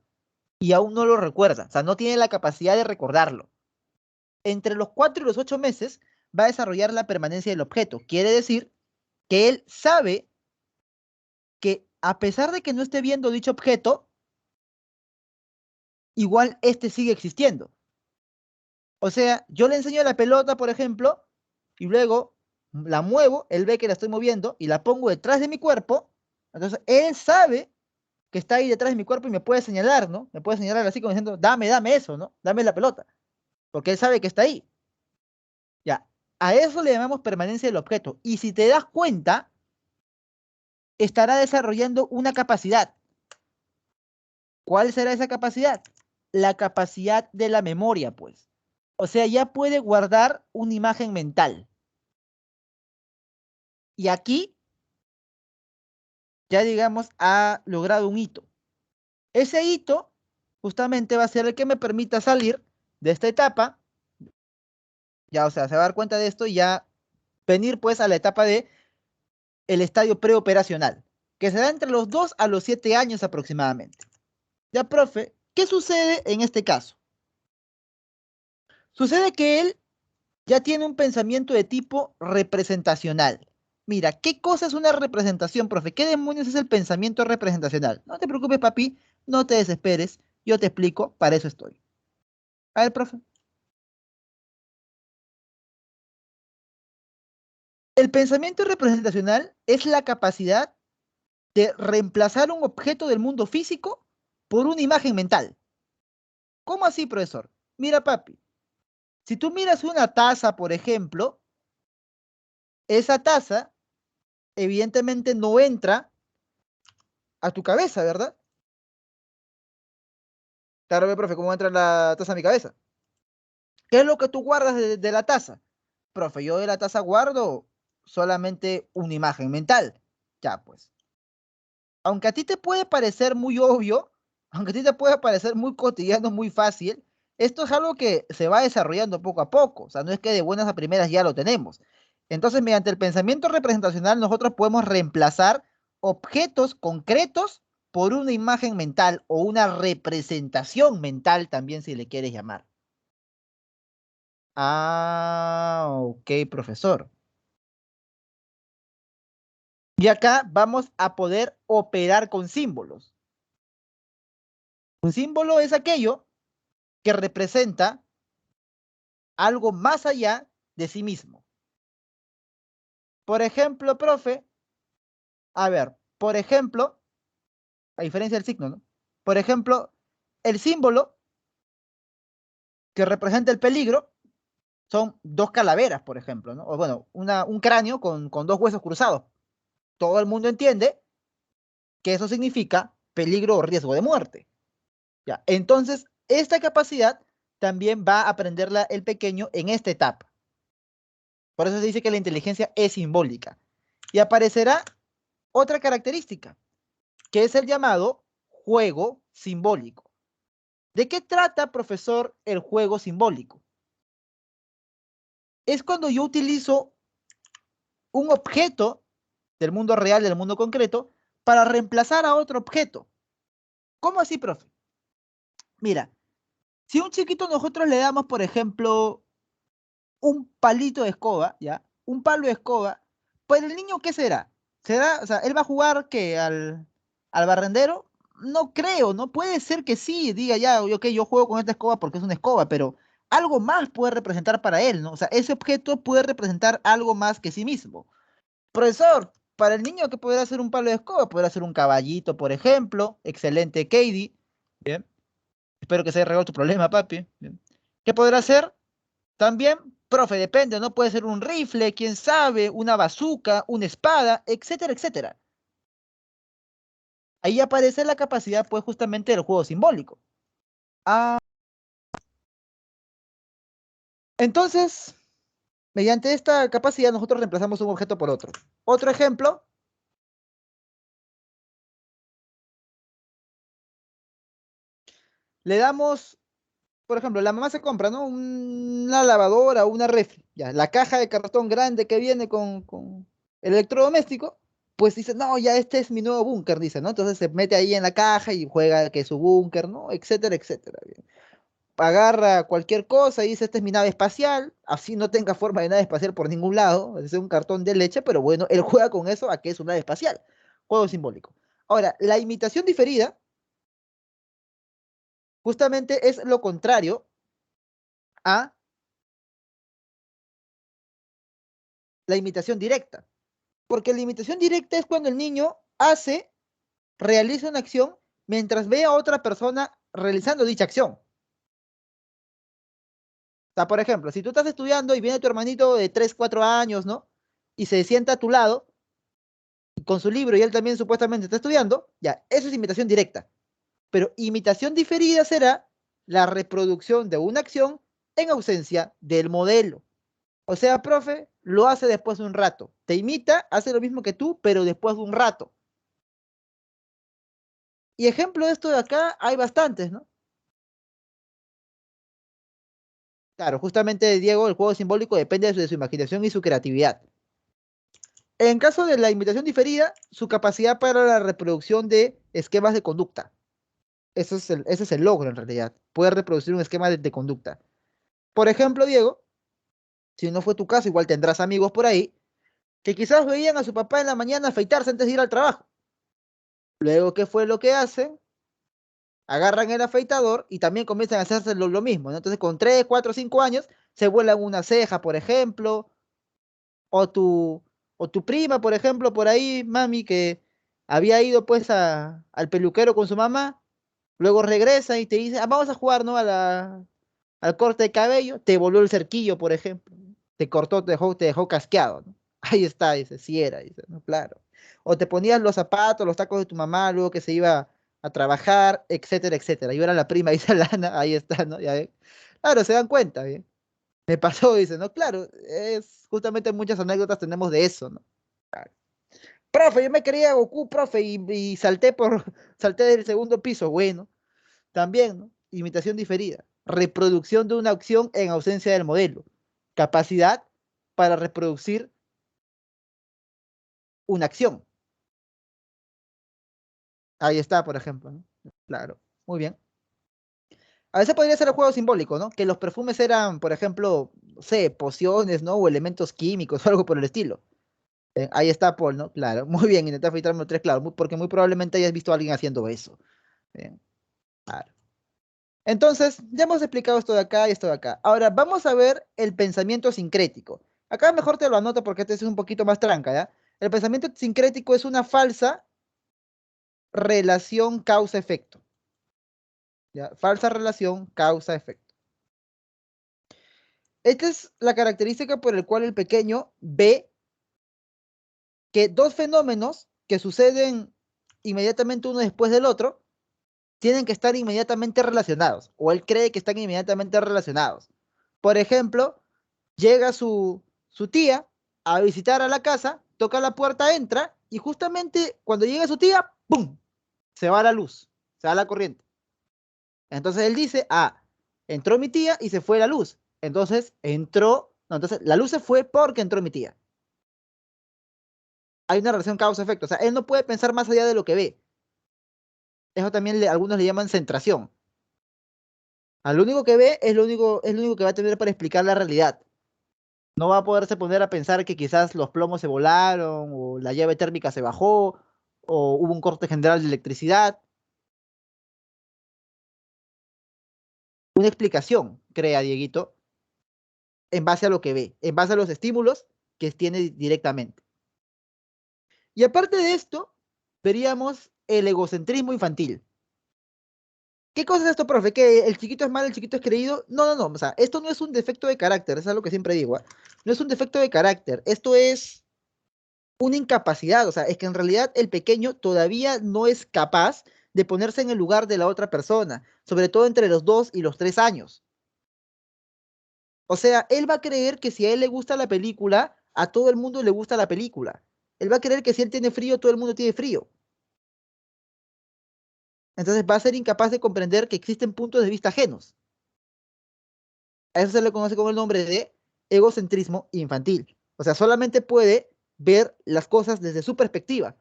Y aún no lo recuerda, o sea, no tiene la capacidad de recordarlo. Entre los 4 y los 8 meses va a desarrollar la permanencia del objeto. Quiere decir que él sabe que a pesar de que no esté viendo dicho objeto, igual este sigue existiendo. O sea, yo le enseño la pelota, por ejemplo, y luego la muevo, él ve que la estoy moviendo y la pongo detrás de mi cuerpo, entonces él sabe que está ahí detrás de mi cuerpo y me puede señalar, ¿no? Me puede señalar así como diciendo, dame eso, ¿no? Dame la pelota, porque él sabe que está ahí. Ya, a eso le llamamos permanencia del objeto. Y si te das cuenta, estará desarrollando una capacidad. ¿Cuál será esa capacidad? La capacidad de la memoria, pues. O sea, ya puede guardar una imagen mental. Y aquí, ya digamos, ha logrado un hito. Ese hito justamente va a ser el que me permita salir de esta etapa. Ya, o sea, se va a dar cuenta de esto y ya venir pues a la etapa de el estadio preoperacional, que se da entre los 2 a los 7 años aproximadamente. Ya, profe, ¿qué sucede en este caso? Sucede que él ya tiene un pensamiento de tipo representacional. Mira, ¿qué cosa es una representación, profe? ¿Qué demonios es el pensamiento representacional? No te preocupes, papi, no te desesperes, yo te explico, para eso estoy. A ver, profe. El pensamiento representacional es la capacidad de reemplazar un objeto del mundo físico por una imagen mental. ¿Cómo así, profesor? Mira, papi, si tú miras una taza, por ejemplo, esa taza evidentemente no entra a tu cabeza, ¿verdad? Claro, ve, profe, ¿cómo entra la taza a mi cabeza? ¿Qué es lo que tú guardas de la taza? Profe, yo de la taza guardo solamente una imagen mental. Ya, pues. Aunque a ti te puede parecer muy obvio, aunque a ti te puede parecer muy cotidiano, muy fácil, esto es algo que se va desarrollando poco a poco. O sea, no es que de buenas a primeras ya lo tenemos. Entonces, mediante el pensamiento representacional, nosotros podemos reemplazar objetos concretos por una imagen mental o una representación mental, también si le quieres llamar. Ah, ok, profesor. Y acá vamos a poder operar con símbolos. Un símbolo es aquello que representa algo más allá de sí mismo. Por ejemplo, profe, a ver, por ejemplo, a diferencia del signo, ¿no? Por ejemplo, el símbolo que representa el peligro son dos calaveras, por ejemplo, ¿no? O bueno, un cráneo con dos huesos cruzados. Todo el mundo entiende que eso significa peligro o riesgo de muerte. ¿Ya? Entonces, esta capacidad también va a aprenderla el pequeño en esta etapa. Por eso se dice que la inteligencia es simbólica. Y aparecerá otra característica, que es el llamado juego simbólico. ¿De qué trata, profesor, el juego simbólico? Es cuando yo utilizo un objeto del mundo real, del mundo concreto, para reemplazar a otro objeto. ¿Cómo así, profe? Mira, si a un chiquito nosotros le damos, por ejemplo, un palito de escoba, ¿ya? Un palo de escoba, pues el niño, ¿qué será? ¿Será, o sea, él va a jugar qué? ¿Al barrendero? No creo, ¿no? Puede ser que sí, diga ya, ok, yo juego con esta escoba porque es una escoba, pero algo más puede representar para él, ¿no? O sea, ese objeto puede representar algo más que sí mismo. Profesor, para el niño, ¿qué podrá ser un palo de escoba? Podrá ser un caballito, por ejemplo. Excelente, Katie. Bien. Espero que se haya arreglado tu problema, papi. Bien. ¿Qué podrá ser? También, profe, depende, ¿no? Puede ser un rifle, quién sabe, una bazooka, una espada, etcétera, etcétera. Ahí aparece la capacidad, pues, justamente del juego simbólico. Ah, entonces, mediante esta capacidad, nosotros reemplazamos un objeto por otro. Otro ejemplo, le damos, por ejemplo, la mamá se compra, ¿no? Una lavadora o una refri. Ya, la caja de cartón grande que viene con el electrodoméstico, pues dice, no, ya este es mi nuevo búnker, dice, ¿no? Entonces se mete ahí en la caja y juega que es su búnker, ¿no? Etcétera, etcétera. Bien. Agarra cualquier cosa y dice, esta es mi nave espacial, así no tenga forma de nave espacial por ningún lado, es un cartón de leche, pero bueno, él juega con eso a que es una nave espacial. Juego simbólico. Ahora, la imitación diferida justamente es lo contrario a la imitación directa. Porque la imitación directa es cuando el niño realiza una acción mientras ve a otra persona realizando dicha acción. O sea, por ejemplo, si tú estás estudiando y viene tu hermanito de 3 4 años, ¿no? Y se sienta a tu lado con su libro y él también supuestamente está estudiando, ya, eso es imitación directa. Pero imitación diferida será la reproducción de una acción en ausencia del modelo. O sea, profe, lo hace después de un rato. Te imita, hace lo mismo que tú, pero después de un rato. Y ejemplo de esto de acá hay bastantes, ¿no? Claro, justamente, Diego, el juego simbólico depende de su imaginación y su creatividad. En caso de la imitación diferida, su capacidad para la reproducción de esquemas de conducta. Ese es el logro en realidad, poder reproducir un esquema de conducta. Por ejemplo, Diego, si no fue tu caso, igual tendrás amigos por ahí que quizás veían a su papá en la mañana afeitarse antes de ir al trabajo. Luego, ¿qué fue lo que hacen? Agarran el afeitador y también comienzan a hacerse lo mismo, ¿no? Entonces, con 3 4 5 años, se vuelan una ceja, por ejemplo, o tu prima, por ejemplo, por ahí, mami, que había ido pues al peluquero con su mamá, luego regresa y te dice, "Ah, vamos a jugar, ¿no? Al corte de cabello, te volvió el cerquillo, por ejemplo, te cortó, te dejó casqueado, ¿no? Ahí está, dice, sí era, dice, ¿no? Claro. O te ponías los zapatos, los tacos de tu mamá, luego que se iba a trabajar, etcétera, etcétera. Yo era la prima, dice Lana, ahí está, ¿no? Ya ven. Claro, se dan cuenta, ¿bien? Me pasó, dice, ¿no? Claro, es justamente muchas anécdotas tenemos de eso, ¿no? Claro. Profe, yo me quería Goku, profe, y salté del segundo piso, bueno, también, ¿no? Imitación diferida, reproducción de una acción en ausencia del modelo, capacidad para reproducir una acción. Ahí está, por ejemplo, ¿no? Claro, muy bien. A veces podría ser el juego simbólico, ¿no? Que los perfumes eran, por ejemplo, no sé, pociones, ¿no? O elementos químicos o algo por el estilo. Ahí está Paul, ¿no? Claro, muy bien, intentar afeitarme los tres, claro, porque muy probablemente hayas visto a alguien haciendo eso. Bien, claro. Entonces, ya hemos explicado esto de acá y esto de acá. Ahora, vamos a ver el pensamiento sincrético. Acá mejor te lo anoto porque este es un poquito más tranca, ¿ya? El pensamiento sincrético es una falsa relación causa-efecto, ¿ya? Falsa relación causa-efecto. Esta es la característica por la cual el pequeño ve que dos fenómenos que suceden inmediatamente uno después del otro tienen que estar inmediatamente relacionados, o él cree que están inmediatamente relacionados. Por ejemplo, llega su tía a visitar a la casa, toca la puerta, entra, y justamente cuando llega su tía, ¡pum! Se va la luz, se va la corriente. Entonces él dice, ah, entró mi tía y se fue la luz. Entonces entró, no, entonces la luz se fue porque entró mi tía. Hay una relación causa-efecto, o sea, él no puede pensar más allá de lo que ve. Eso también algunos le llaman centración. Al único que ve es lo único que va a tener para explicar la realidad. No va a poderse poner a pensar que quizás los plomos se volaron, o la llave térmica se bajó, o hubo un corte general de electricidad. Una explicación, crea Dieguito, en base a lo que ve, en base a los estímulos que tiene directamente. Y aparte de esto, veríamos el egocentrismo infantil. ¿Qué cosa es esto, profe? ¿Que el chiquito es malo, el chiquito es creído? No, no, no. O sea, esto no es un defecto de carácter, es algo que siempre digo. ¿Ah? No es un defecto de carácter, esto es una incapacidad. O sea, es que en realidad el pequeño todavía no es capaz de ponerse en el lugar de la otra persona, sobre todo entre los 2 y los 3 años. O sea, él va a creer que si a él le gusta la película, a todo el mundo le gusta la película. Él va a creer que si él tiene frío, todo el mundo tiene frío. Entonces va a ser incapaz de comprender que existen puntos de vista ajenos. A eso se le conoce con el nombre de egocentrismo infantil. O sea, solamente puede ver las cosas desde su perspectiva.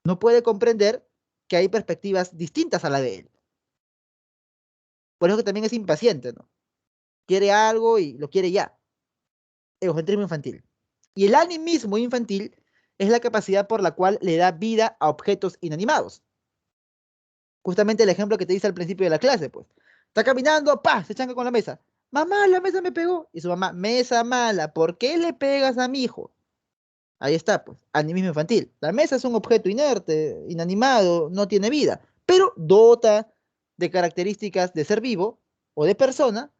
No puede comprender que hay perspectivas distintas a la de él. Por eso que también es impaciente, ¿no? Quiere algo y lo quiere ya. Egocentrismo infantil. Y el animismo infantil es la capacidad por la cual le da vida a objetos inanimados. Justamente el ejemplo que te hice al principio de la clase, pues. Está caminando, ¡pa! Se chanca con la mesa. Mamá, la mesa me pegó. Y su mamá, mesa mala, ¿por qué le pegas a mi hijo? Ahí está, pues, animismo infantil. La mesa es un objeto inerte, inanimado, no tiene vida, pero dota de características de ser vivo o de persona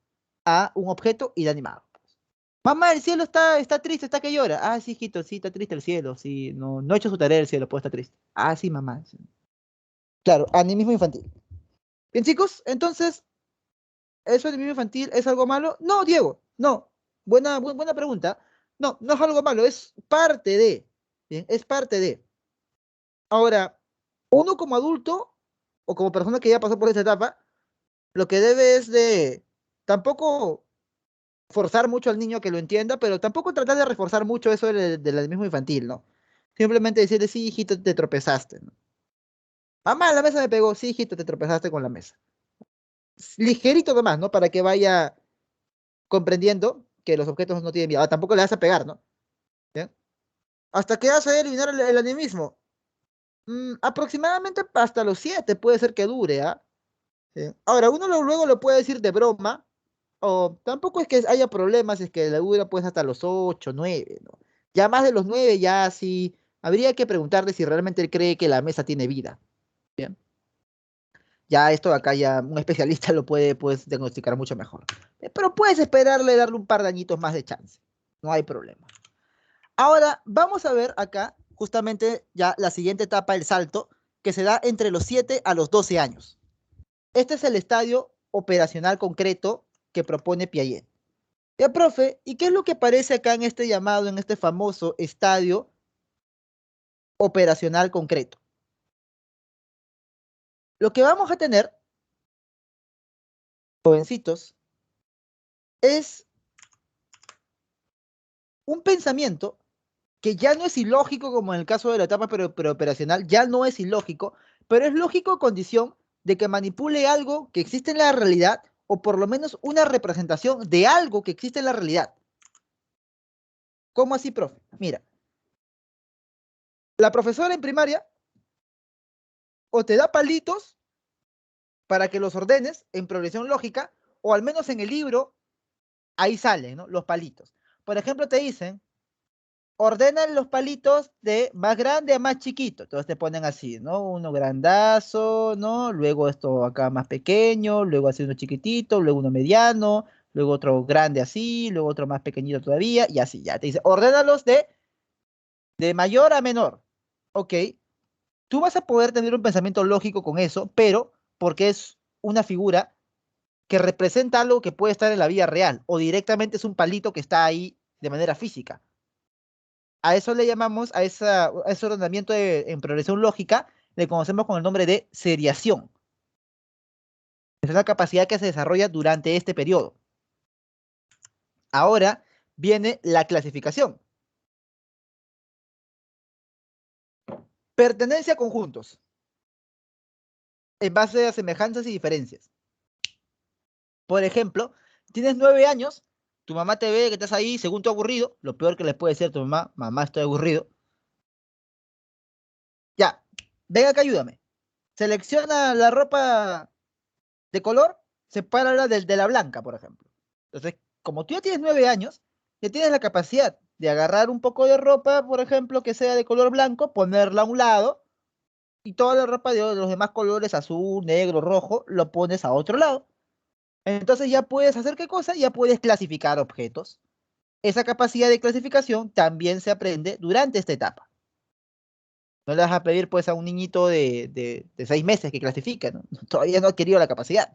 a un objeto inanimado. Mamá, el cielo está triste, está que llora. Ah, sí, hijito, sí, está triste el cielo. Sí, no ha hecho su tarea el cielo, pues está triste. Ah, sí, mamá. Sí. Claro, animismo infantil. Bien, chicos, entonces, ¿eso de animismo infantil es algo malo? No, Diego, no. Buena pregunta. No, no es algo malo, es parte de. Bien, es parte de. Ahora, uno como adulto o como persona que ya pasó por esta etapa, lo que debe es de tampoco forzar mucho al niño a que lo entienda, pero tampoco tratar de reforzar mucho eso del animismo infantil, ¿no? Simplemente decirle, sí, hijito, te tropezaste, ¿no? Mamá, la mesa me pegó, sí, hijito, te tropezaste con la mesa. Ligerito nomás, ¿no? Para que vaya comprendiendo que los objetos no tienen vida. Ah, tampoco le vas a pegar, ¿no? ¿Bien? ¿Hasta qué vas a eliminar el animismo? Aproximadamente hasta los 7 puede ser que dure, ¿ah? ¿Sí? Ahora, uno luego lo puede decir de broma, o tampoco es que haya problemas, es que la dura pues hasta los 8 9, ¿no? Ya más de los 9 ya sí, habría que preguntarle si realmente él cree que la mesa tiene vida. Bien. Ya esto de acá ya un especialista lo puede pues diagnosticar mucho mejor. Pero puedes esperarle darle un par de añitos más de chance. No hay problema. Ahora vamos a ver acá justamente ya la siguiente etapa, el salto, que se da entre los 7 a los 12 años. Este es el estadio operacional concreto que propone Piaget. Ya, profe, ¿y qué es lo que aparece acá en este llamado, en este famoso estadio operacional concreto? Lo que vamos a tener, jovencitos, es un pensamiento que ya no es ilógico como en el caso de la etapa preoperacional, ya no es ilógico, pero es lógico a condición de que manipule algo que existe en la realidad o por lo menos una representación de algo que existe en la realidad. ¿Cómo así, profe? Mira, la profesora en primaria o te da palitos para que los ordenes en progresión lógica, o al menos en el libro, ahí salen, ¿no? Los palitos. Por ejemplo, te dicen, ordenan los palitos de más grande a más chiquito. Entonces te ponen así, ¿no? Uno grandazo, ¿no? Luego esto acá más pequeño, luego así uno chiquitito, luego uno mediano, luego otro grande así, luego otro más pequeñito todavía, y así, ya. Te dice, ordénalos de mayor a menor. Ok, tú vas a poder tener un pensamiento lógico con eso, pero porque es una figura que representa algo que puede estar en la vida real o directamente es un palito que está ahí de manera física. A eso le llamamos, a ese ordenamiento en progresión lógica, le conocemos con el nombre de seriación. Es una capacidad que se desarrolla durante este periodo. Ahora viene la clasificación. Pertenencia a conjuntos, en base a semejanzas y diferencias. Por ejemplo, tienes 9 años, tu mamá te ve que estás ahí, según tú aburrido, lo peor que le puede decir a tu mamá, mamá, estoy aburrido. Ya, ven acá, ayúdame. Selecciona la ropa de color, sepárala de la blanca, por ejemplo. Entonces, como tú ya tienes 9 años, ya tienes la capacidad de agarrar un poco de ropa, por ejemplo, que sea de color blanco, ponerla a un lado, y toda la ropa de los demás colores, azul, negro, rojo, lo pones a otro lado. Entonces ya puedes hacer qué cosa, ya puedes clasificar objetos. Esa capacidad de clasificación también se aprende durante esta etapa. No le vas a pedir pues a un niñito de 6 meses que clasifique, ¿no? Todavía no ha adquirido la capacidad.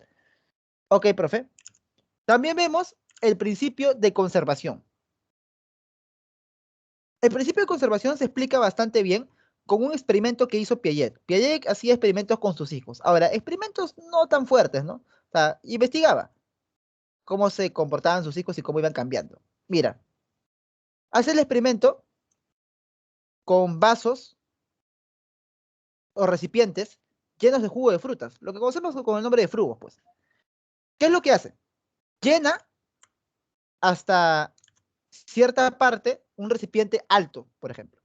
Ok, profe. También vemos el principio de conservación. El principio de conservación se explica bastante bien con un experimento que hizo Piaget. Piaget hacía experimentos con sus hijos. Ahora, experimentos no tan fuertes, ¿no? O sea, investigaba cómo se comportaban sus hijos y cómo iban cambiando. Mira, hace el experimento con vasos o recipientes llenos de jugo de frutas, lo que conocemos con el nombre de frugos, pues. ¿Qué es lo que hace? Llena hasta cierta parte un recipiente alto, por ejemplo,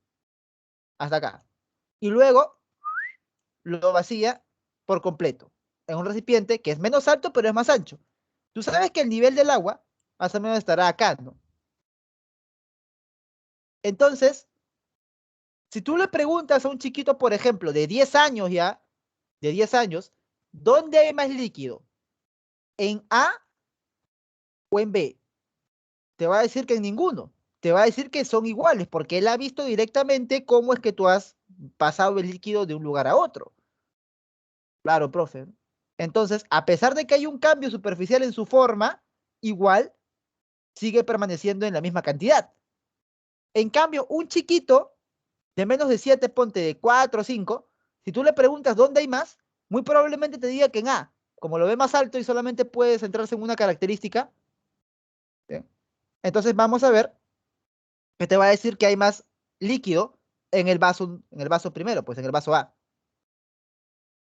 hasta acá. Y luego lo vacía por completo en un recipiente que es menos alto, pero es más ancho. Tú sabes que el nivel del agua más o menos estará acá, ¿no? Entonces, si tú le preguntas a un chiquito, por ejemplo, de 10 años ya, de 10 años, ¿dónde hay más líquido? ¿En A o en B? Te va a decir que en ninguno. Te va a decir que son iguales, porque él ha visto directamente cómo es que tú has pasado el líquido de un lugar a otro. Claro, profe. Entonces, a pesar de que hay un cambio superficial en su forma, igual sigue permaneciendo en la misma cantidad. En cambio, un chiquito de menos de 7, ponte de 4 o 5, si tú le preguntas dónde hay más, muy probablemente te diga que en A. Como lo ve más alto y solamente puede centrarse en una característica, ¿bien? Entonces vamos a ver que te va a decir que hay más líquido en el vaso primero, pues en el vaso A.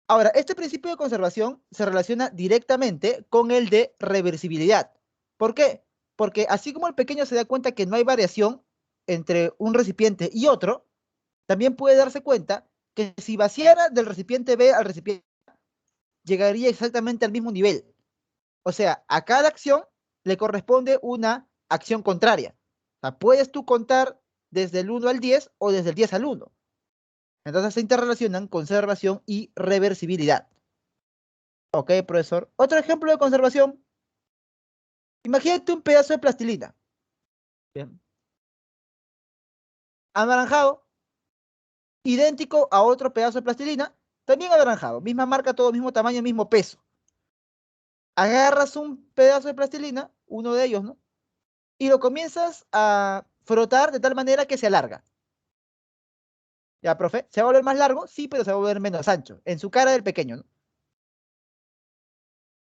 Ahora, este principio de conservación se relaciona directamente con el de reversibilidad. ¿Por qué? Porque así como el pequeño se da cuenta que no hay variación entre un recipiente y otro, también puede darse cuenta que si vaciara del recipiente B al recipiente A, llegaría exactamente al mismo nivel. O sea, a cada acción le corresponde una acción contraria. O sea, puedes tú contar desde el 1 al 10 o desde el 10 al 1. Entonces se interrelacionan conservación y reversibilidad. Ok, profesor. Otro ejemplo de conservación. Imagínate un pedazo de plastilina. Bien. Anaranjado, idéntico a otro pedazo de plastilina, también anaranjado. Misma marca, todo mismo tamaño, mismo peso. Agarras un pedazo de plastilina, uno de ellos, ¿no? Y lo comienzas a frotar de tal manera que se alarga. Ya, profe, ¿se va a volver más largo? Sí, pero se va a volver menos ancho, en su cara del pequeño, ¿no?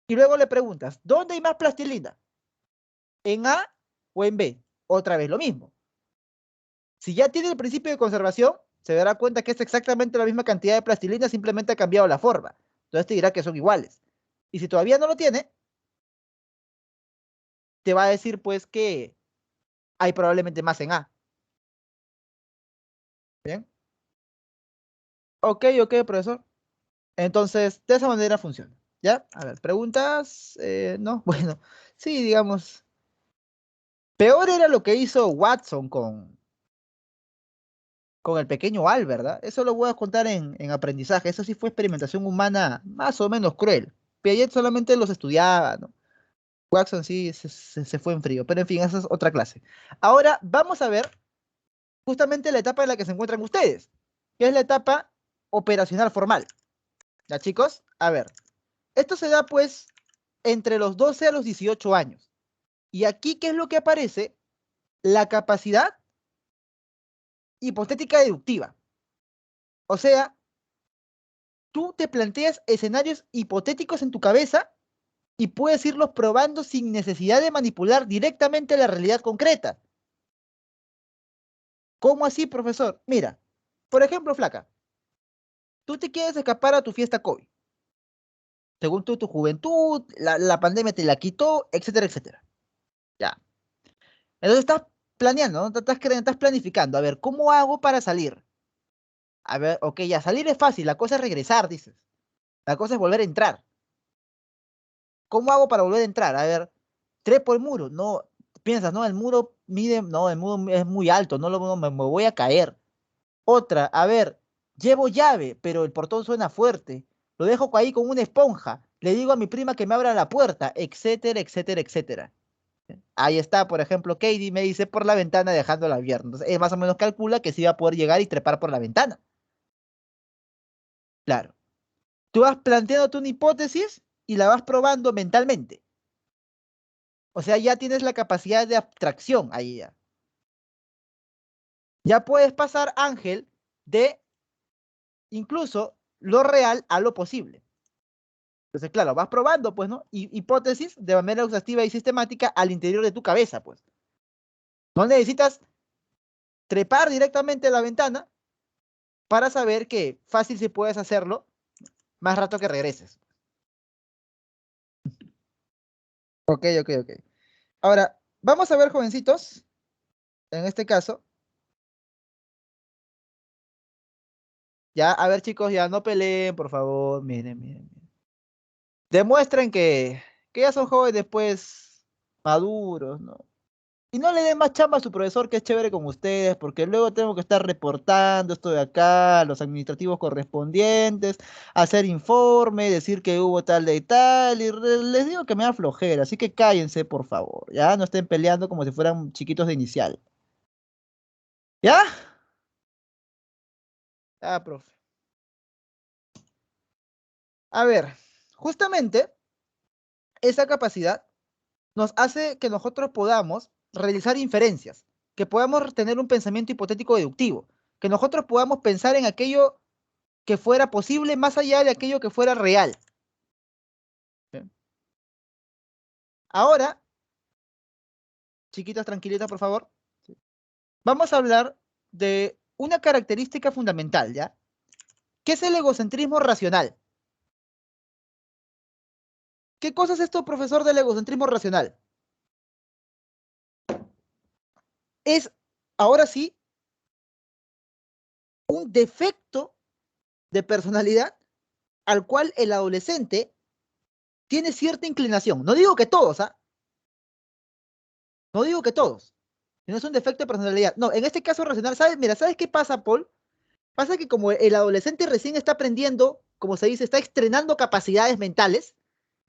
Y luego le preguntas, ¿dónde hay más plastilina? ¿En A o en B? Otra vez lo mismo. Si ya tiene el principio de conservación, se dará cuenta que es exactamente la misma cantidad de plastilina, simplemente ha cambiado la forma. Entonces te dirá que son iguales. Y si todavía no lo tiene, te va a decir pues que hay probablemente más en A. ¿Bien? Ok, ok, profesor. Entonces, de esa manera funciona. ¿Ya? A ver, preguntas. No, bueno, sí, digamos. Peor era lo que hizo Watson con el pequeño Al, ¿verdad? Eso lo voy a contar en aprendizaje. Eso sí fue experimentación humana más o menos cruel. Piaget solamente los estudiaba, ¿no? Watson sí se fue en frío, pero en fin, esa es otra clase. Ahora vamos a ver justamente la etapa en la que se encuentran ustedes, que es la etapa operacional formal. ¿Ya, chicos? A ver, esto se da pues entre los 12 a los 18 años. Y aquí, ¿qué es lo que aparece? La capacidad hipotética deductiva. O sea, tú te planteas escenarios hipotéticos en tu cabeza y puedes irlos probando sin necesidad de manipular directamente la realidad concreta. ¿Cómo así, profesor? Mira, por ejemplo, flaca, tú te quieres escapar a tu fiesta COVID. Según tú, tu juventud, la pandemia te la quitó, etcétera, etcétera. Ya. Entonces estás planeando, ¿no? Estás planificando. A ver, ¿cómo hago para salir? A ver, ok, ya, salir es fácil, la cosa es regresar, dices. La cosa es volver a entrar. ¿Cómo hago para volver a entrar? A ver, trepo el muro. No, piensas, no, el muro mide, no, el muro es muy alto, no, me voy a caer. Otra, a ver, llevo llave, pero el portón suena fuerte. Lo dejo ahí con una esponja. Le digo a mi prima que me abra la puerta, etcétera, etcétera, etcétera. Ahí está, por ejemplo, Katie me dice por la ventana dejándola abierta. Entonces, él más o menos calcula que sí va a poder llegar y trepar por la ventana. Claro. Tú vas planteándote una hipótesis y la vas probando mentalmente. O sea, ya tienes la capacidad de abstracción ahí ya. Ya puedes pasar, Ángel, de incluso lo real a lo posible. Entonces, claro, vas probando, pues, ¿no? Hipótesis de manera exhaustiva y sistemática al interior de tu cabeza, pues. No necesitas trepar directamente a la ventana para saber que fácil si puedes hacerlo más rato que regreses. Ok, ok, ok. Ahora, vamos a ver, jovencitos, en este caso, ya, a ver, chicos, ya no peleen, por favor, miren, miren, miren. Demuestren que ya son jóvenes, pues, maduros, ¿no? Y no le den más chamba a su profesor que es chévere con ustedes, porque luego tengo que estar reportando esto de acá, los administrativos correspondientes, hacer informe, decir que hubo tal de tal, y les digo que me da flojera, así que cállense, por favor, ya no estén peleando como si fueran chiquitos de inicial. ¿Ya? Ah, profe. A ver, justamente esa capacidad nos hace que nosotros podamos realizar inferencias, que podamos tener un pensamiento hipotético deductivo, que nosotros podamos pensar en aquello que fuera posible más allá de aquello que fuera real. ¿Sí? Ahora, chiquitas, tranquilitas, por favor, vamos a hablar de una característica fundamental, ¿ya? ¿Qué es el egocentrismo racional? ¿Qué cosa es esto, profesor, del egocentrismo racional? Es, ahora sí, un defecto de personalidad al cual el adolescente tiene cierta inclinación. No digo que todos, ¿ah? No digo que todos. No es un defecto de personalidad. No, en este caso racional, ¿sabes? Mira, ¿sabes qué pasa, Paul? Pasa que como el adolescente recién está aprendiendo, como se dice, está estrenando capacidades mentales,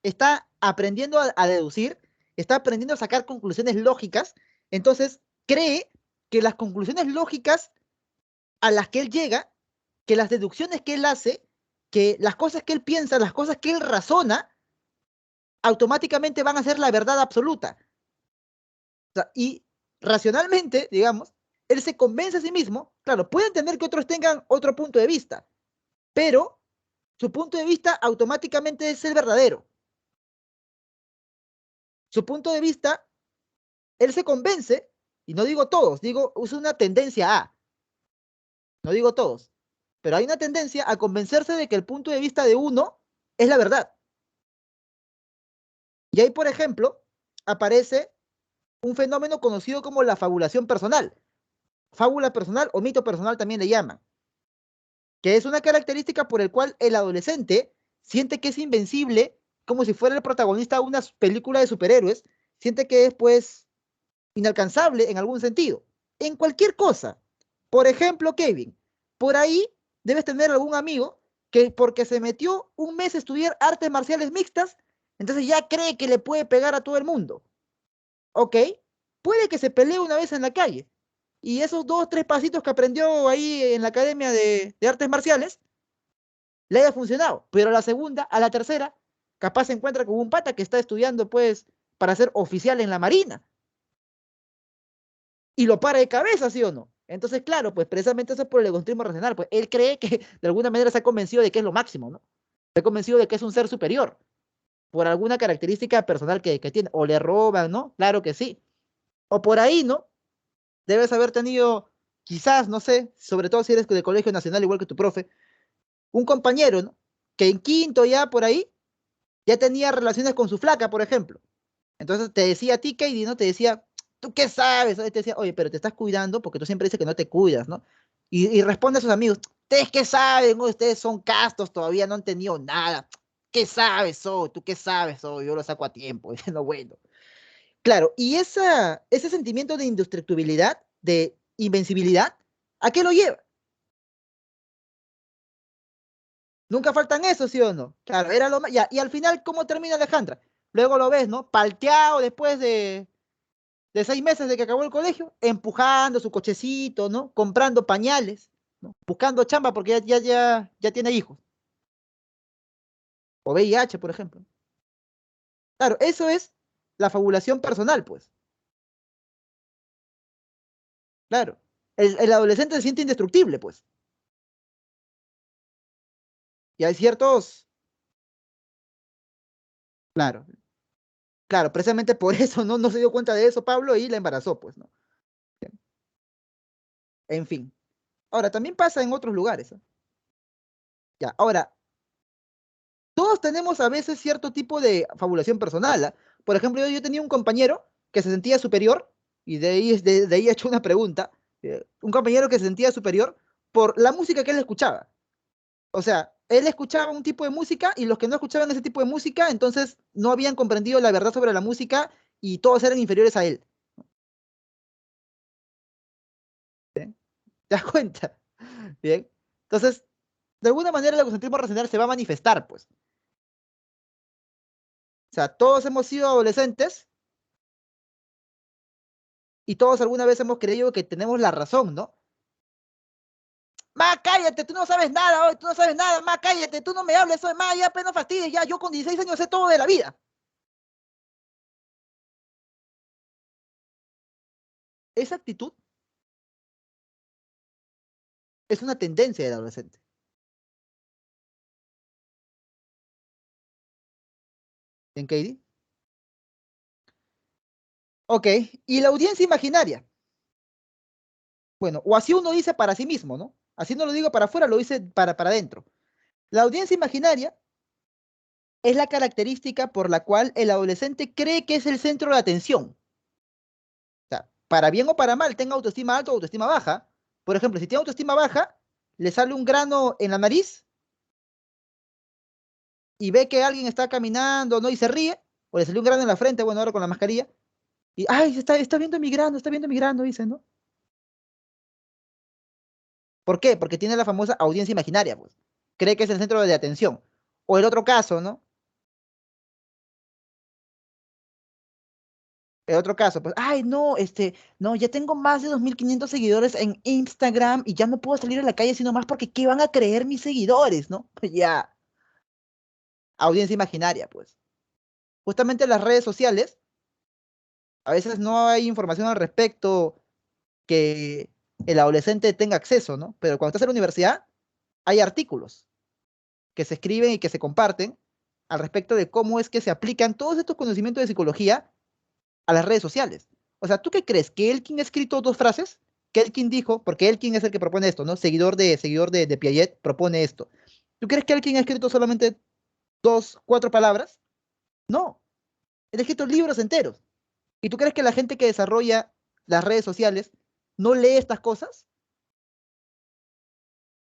está aprendiendo a deducir, está aprendiendo a sacar conclusiones lógicas, entonces cree que las conclusiones lógicas a las que él llega, que las deducciones que él hace, que las cosas que él piensa, las cosas que él razona, automáticamente van a ser la verdad absoluta. O sea, y racionalmente, digamos, él se convence a sí mismo, claro, puede entender que otros tengan otro punto de vista, pero su punto de vista automáticamente es el verdadero. Su punto de vista, él se convence, y no digo todos, digo, es una tendencia a, no digo todos, pero hay una tendencia a convencerse de que el punto de vista de uno es la verdad. Y ahí, por ejemplo, aparece un fenómeno conocido como la fabulación personal. Fábula personal o mito personal también le llaman, que es una característica por el cual el adolescente siente que es invencible, como si fuera el protagonista de una película de superhéroes, siente que es pues inalcanzable en algún sentido, en cualquier cosa. Por ejemplo, Kevin, por ahí debes tener algún amigo que porque se metió un mes a estudiar artes marciales mixtas, entonces ya cree que le puede pegar a todo el mundo. ¿Ok? Puede que se pelee una vez en la calle. Y esos dos, tres pasitos que aprendió ahí en la academia de artes marciales, le haya funcionado. Pero a la segunda, a la tercera, capaz se encuentra con un pata que está estudiando, pues, para ser oficial en la Marina. Y lo para de cabeza, ¿sí o no? Entonces, claro, pues precisamente eso es por el egocentrismo racional. Pues él cree que de alguna manera se ha convencido de que es lo máximo, ¿no? Se ha convencido de que es un ser superior por alguna característica personal que tiene. O le roban, ¿no? Claro que sí. O por ahí, ¿no? Debes haber tenido, quizás, no sé, sobre todo si eres de colegio nacional, igual que tu profe, un compañero, ¿no? Que en quinto ya por ahí ya tenía relaciones con su flaca, por ejemplo. Entonces te decía a ti, Katie, ¿no? Te decía, ¿tú qué sabes? Te decía, oye, pero te estás cuidando porque tú siempre dices que no te cuidas, ¿no? Y responde a sus amigos, ¿ustedes qué saben? Ustedes son castos, todavía no han tenido nada. ¿Qué sabes, oh? ¿Tú qué sabes, oh? Yo lo saco a tiempo. No, bueno. Claro, y ese sentimiento de indestructibilidad, de invencibilidad, ¿a qué lo lleva? Nunca faltan eso, ¿sí o no? Claro, era lo más. Ya, y al final, ¿cómo termina Alejandra? Luego lo ves, ¿no? Palteado después de 6 meses de que acabó el colegio, empujando su cochecito, ¿no? Comprando pañales, ¿no? Buscando chamba porque ya tiene hijos. O VIH, por ejemplo. Claro, eso es la fabulación personal, pues. Claro. El adolescente se siente indestructible, pues. Y hay ciertos. Claro, claro, precisamente por eso no se dio cuenta de eso Pablo y la embarazó, pues, ¿no? En fin. Ahora, también pasa en otros lugares, ¿eh? Ya, ahora, todos tenemos a veces cierto tipo de fabulación personal, ¿ah? Por ejemplo, yo tenía un compañero que se sentía superior, y de ahí he hecho una pregunta, un compañero que se sentía superior por la música que él escuchaba. O sea, él escuchaba un tipo de música y los que no escuchaban ese tipo de música, entonces no habían comprendido la verdad sobre la música y todos eran inferiores a él. ¿Te das cuenta? Bien. Entonces, de alguna manera el egocentrismo racional se va a manifestar, pues. O sea, todos hemos sido adolescentes y todos alguna vez hemos creído que tenemos la razón, ¿no? Ma, cállate, tú no sabes nada hoy, tú no sabes nada, ma, cállate, tú no me hables hoy, ma, ya apenas fastidies, ya, yo con 16 años sé todo de la vida. Esa actitud es una tendencia del adolescente. ¿En Katie? Ok, y la audiencia imaginaria. Bueno, o así uno dice para sí mismo, ¿no? Así no lo digo para afuera, lo dice para adentro. La audiencia imaginaria es la característica por la cual el adolescente cree que es el centro de atención. O sea, para bien o para mal, tenga autoestima alta o autoestima baja. Por ejemplo, si tiene autoestima baja, le sale un grano en la nariz y ve que alguien está caminando, ¿no? Y se ríe, o le salió un grano en la frente, bueno, ahora con la mascarilla, y, ay, está viendo está viendo mi grano, dice, ¿no? ¿Por qué? Porque tiene la famosa audiencia imaginaria, pues. Cree que es el centro de atención. O el otro caso, ¿no? El otro caso, pues, ay, no, no, ya tengo más de 2.500 seguidores en Instagram y ya no puedo salir a la calle sino más porque ¿qué van a creer mis seguidores, no? Pues ya, audiencia imaginaria, pues. Justamente en las redes sociales, a veces no hay información al respecto que el adolescente tenga acceso, ¿no? Pero cuando estás en la universidad, hay artículos que se escriben y que se comparten al respecto de cómo es que se aplican todos estos conocimientos de psicología a las redes sociales. O sea, ¿tú qué crees? ¿Que Elkin ha escrito dos frases? Que Elkin dijo, porque Elkin es el que propone esto, ¿no? Seguidor de Piaget propone esto. ¿Tú crees que Elkin ha escrito solamente dos, cuatro palabras? No, él ha escrito libros enteros. ¿Y tú crees que la gente que desarrolla las redes sociales no lee estas cosas?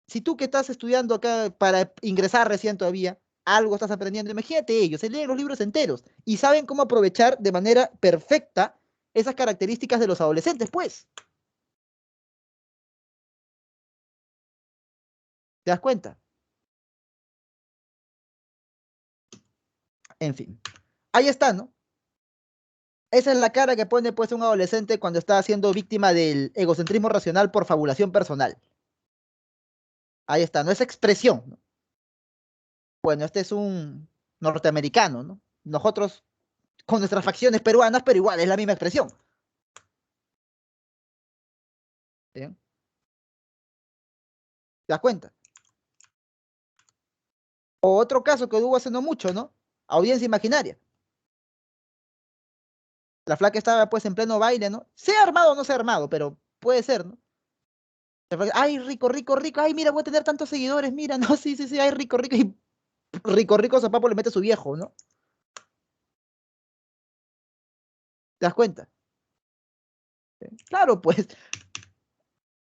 Si tú que estás estudiando acá para ingresar recién todavía, algo estás aprendiendo, imagínate ellos, se leen los libros enteros y saben cómo aprovechar de manera perfecta esas características de los adolescentes, pues. ¿Te das cuenta? En fin. Ahí está, ¿no? Esa es la cara que pone pues un adolescente cuando está siendo víctima del egocentrismo racional por fabulación personal. Ahí está, ¿no? Esa expresión, ¿no? Bueno, este es un norteamericano, ¿no? Nosotros con nuestras facciones peruanas, pero igual es la misma expresión. ¿Bien? ¿Te das cuenta? O otro caso que hubo hace no mucho, ¿no? Audiencia imaginaria. La flaca estaba pues en pleno baile, ¿no? Sea armado o no sea armado, pero puede ser, ¿no? Ay, rico, rico, rico. Ay, mira, voy a tener tantos seguidores. Mira, no, sí, sí, sí, ay, rico, rico. Y rico, rico, zapapo le mete a su viejo, ¿no? ¿Te das cuenta? Claro, pues,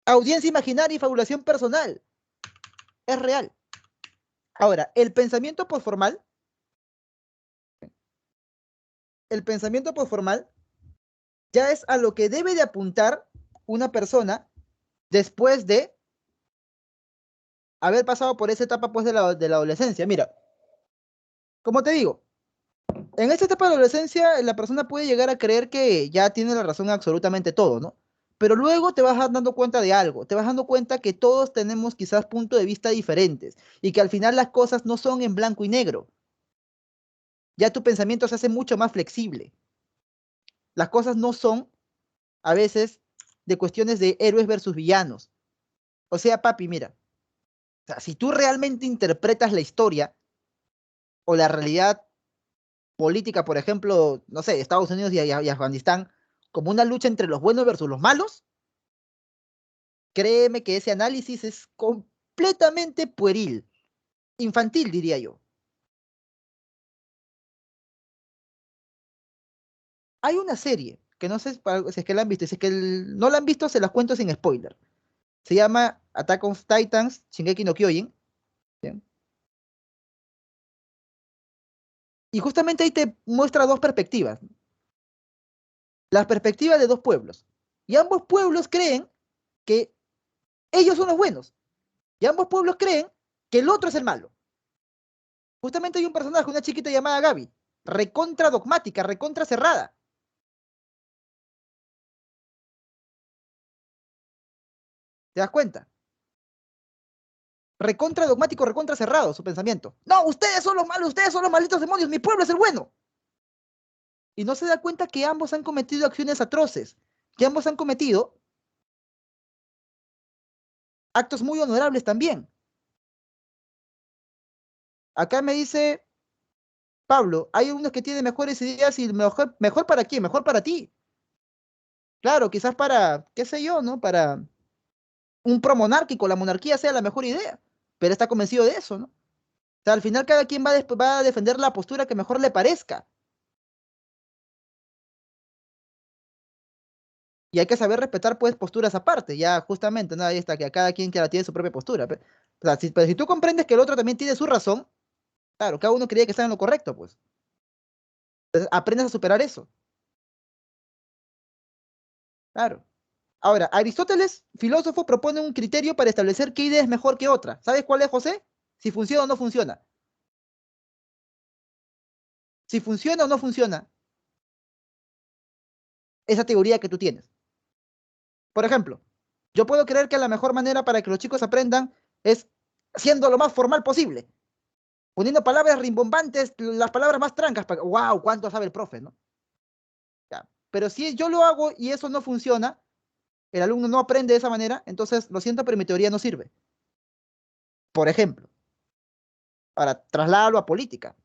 audiencia imaginaria y fabulación personal. Es real. Ahora, el pensamiento postformal ya es a lo que debe de apuntar una persona después de haber pasado por esa etapa pues de la adolescencia. Mira, como te digo, en esta etapa de la adolescencia la persona puede llegar a creer que ya tiene la razón en absolutamente todo, ¿no? Pero luego te vas dando cuenta de algo, te vas dando cuenta que todos tenemos quizás puntos de vista diferentes y que al final las cosas no son en blanco y negro. Ya tu pensamiento se hace mucho más flexible. Las cosas no son a veces de cuestiones de héroes versus villanos. O sea, papi, mira, o sea, si tú realmente interpretas la historia o la realidad política, por ejemplo, no sé, Estados Unidos y Afganistán, como una lucha entre los buenos versus los malos, créeme que ese análisis es completamente pueril, infantil, diría yo. Hay una serie que no sé si es que la han visto, si es que no la han visto, se las cuento sin spoiler. Se llama Attack on Titans, Shingeki no Kyojin. ¿Bien? Y justamente ahí te muestra dos perspectivas. Las perspectivas de dos pueblos. Y ambos pueblos creen que ellos son los buenos. Y ambos pueblos creen que el otro es el malo. Justamente hay un personaje, una chiquita llamada Gaby, recontra dogmática, recontra cerrada. ¿Te das cuenta? Recontra dogmático, recontra cerrado su pensamiento. No, ustedes son los malos, ustedes son los malditos demonios, mi pueblo es el bueno. Y no se da cuenta que ambos han cometido acciones atroces, que ambos han cometido actos muy honorables también. Acá me dice Pablo, hay unos que tienen mejores ideas y mejor para quién, mejor para ti. Claro, quizás para, qué sé yo, ¿no? Para un promonárquico, la monarquía sea la mejor idea, pero está convencido de eso, ¿no? O sea, al final cada quien va a defender la postura que mejor le parezca. Y hay que saber respetar, pues, posturas aparte, ya justamente, ¿no? Ahí está, que a cada quien que tiene su propia postura. O sea, pero si tú comprendes que el otro también tiene su razón, claro, cada uno creía que está en lo correcto, pues. Entonces, aprendes a superar eso, claro. Ahora, Aristóteles, filósofo, propone un criterio para establecer qué idea es mejor que otra. ¿Sabes cuál es, José? Si funciona o no funciona. Si funciona o no funciona esa teoría que tú tienes. Por ejemplo, yo puedo creer que la mejor manera para que los chicos aprendan es siendo lo más formal posible, poniendo palabras rimbombantes, las palabras más trancas, para, wow, cuánto sabe el profe, ¿no? Ya. Pero si yo lo hago y eso no funciona, el alumno no aprende de esa manera, entonces lo siento, pero mi teoría no sirve. Por ejemplo, para trasladarlo a política.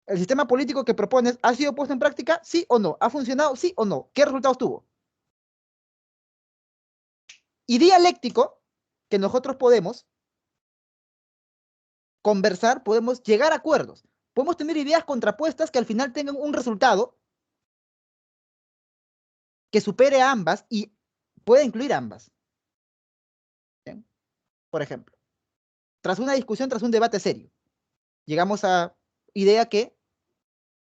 ¿El sistema político que propones ha sido puesto en práctica? ¿Sí o no? ¿Ha funcionado? ¿Sí o no? ¿Qué resultados tuvo? Y dialéctico, que nosotros podemos conversar, podemos llegar a acuerdos, podemos tener ideas contrapuestas que al final tengan un resultado que supere a ambas y pueda incluir a ambas. ¿Bien? Por ejemplo, tras una discusión, tras un debate serio, llegamos a idea que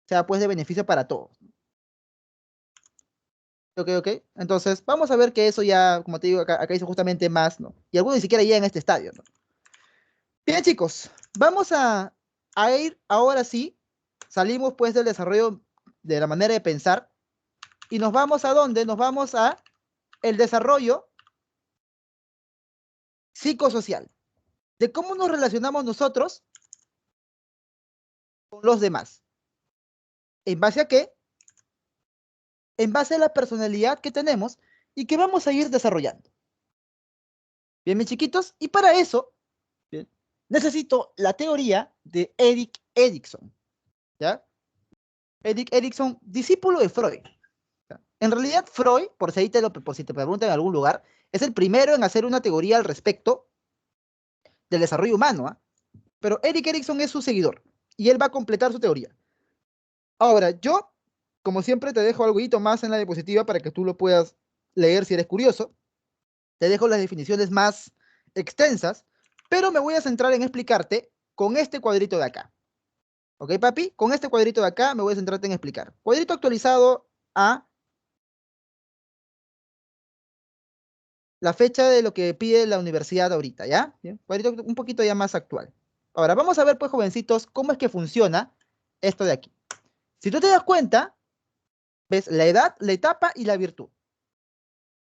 sea pues de beneficio para todos. Ok, ok. Entonces, vamos a ver que eso ya, como te digo, acá hizo justamente más, ¿no? Y algunos ni siquiera llegan en este estadio, ¿no? Bien, chicos, vamos a ir ahora sí, salimos pues del desarrollo de la manera de pensar y nos vamos a dónde? Nos vamos a el desarrollo psicosocial, de cómo nos relacionamos nosotros con los demás. ¿En base a qué? En base a la personalidad que tenemos y que vamos a ir desarrollando. Bien, mis chiquitos, y para eso, bien, necesito la teoría de Erik Erikson, ¿ya? Erik Erikson, discípulo de Freud. ¿Ya? En realidad, Freud, por si te preguntan en algún lugar, es el primero en hacer una teoría al respecto del desarrollo humano, ¿ah? Pero Erik Erikson es su seguidor y él va a completar su teoría. Ahora, yo, como siempre, te dejo algo más en la diapositiva para que tú lo puedas leer si eres curioso. Te dejo las definiciones más extensas, pero me voy a centrar en explicarte con este cuadrito de acá. ¿Ok, papi? Con este cuadrito de acá me voy a centrarte en explicar. Cuadrito actualizado a la fecha de lo que pide la universidad ahorita, ¿ya? Bien, cuadrito un poquito ya más actual. Ahora, vamos a ver, pues, jovencitos, cómo es que funciona esto de aquí. Si tú te das cuenta, ves la edad, la etapa y la virtud.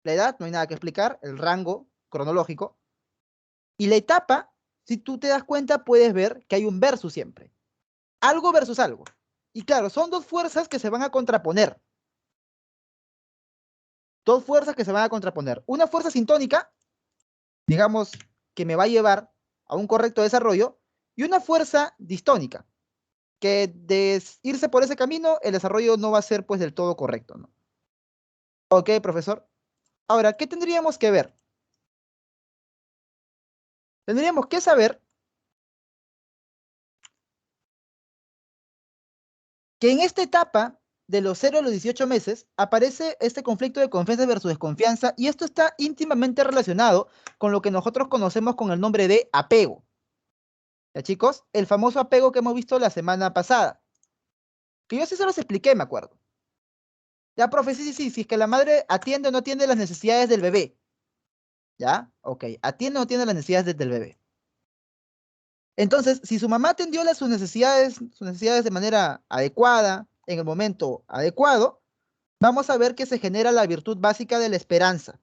La edad, no hay nada que explicar, el rango cronológico. Y la etapa, si tú te das cuenta, puedes ver que hay un versus siempre. Algo versus algo. Y claro, son dos fuerzas que se van a contraponer. Dos fuerzas que se van a contraponer. Una fuerza sintónica, digamos, que me va a llevar a un correcto desarrollo, y una fuerza distónica, que de irse por ese camino, el desarrollo no va a ser pues del todo correcto, ¿no? Ok, profesor. Ahora, ¿qué tendríamos que ver? Tendríamos que saber que en esta etapa de los 0 a los 18 meses aparece este conflicto de confianza versus desconfianza y esto está íntimamente relacionado con lo que nosotros conocemos con el nombre de apego. ¿Ya, chicos? El famoso apego que hemos visto la semana pasada. Que yo sí se los expliqué, me acuerdo. Ya, profe, sí, sí, sí, si es que la madre atiende o no atiende las necesidades del bebé. ¿Ya? Ok. Atiende o no atiende las necesidades del bebé. Entonces, si su mamá atendió sus necesidades de manera adecuada, en el momento adecuado, vamos a ver que se genera la virtud básica de la esperanza.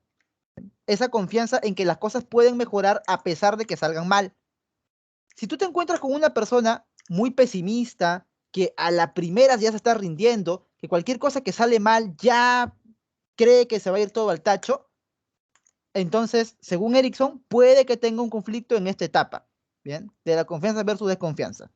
Esa confianza en que las cosas pueden mejorar a pesar de que salgan mal. Si tú te encuentras con una persona muy pesimista, que a la primera ya se está rindiendo, que cualquier cosa que sale mal ya cree que se va a ir todo al tacho, entonces, según Erickson, puede que tenga un conflicto en esta etapa, ¿bien? De la confianza versus desconfianza.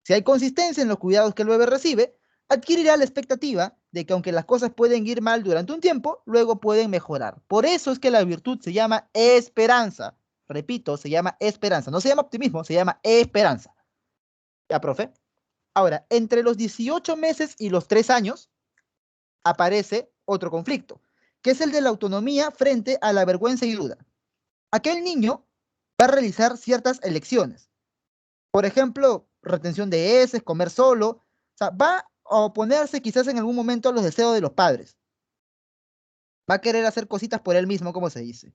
Si hay consistencia en los cuidados que el bebé recibe, adquirirá la expectativa de que aunque las cosas pueden ir mal durante un tiempo, luego pueden mejorar. Por eso es que la virtud se llama esperanza. Repito, se llama esperanza. No se llama optimismo, se llama esperanza. ¿Ya, profe? Ahora, entre los 18 meses y los 3 años aparece otro conflicto, que es el de la autonomía frente a la vergüenza y duda. Aquel niño va a realizar ciertas elecciones. Por ejemplo, retención de heces, comer solo. O sea, va a oponerse quizás en algún momento a los deseos de los padres. Va a querer hacer cositas por él mismo, como se dice.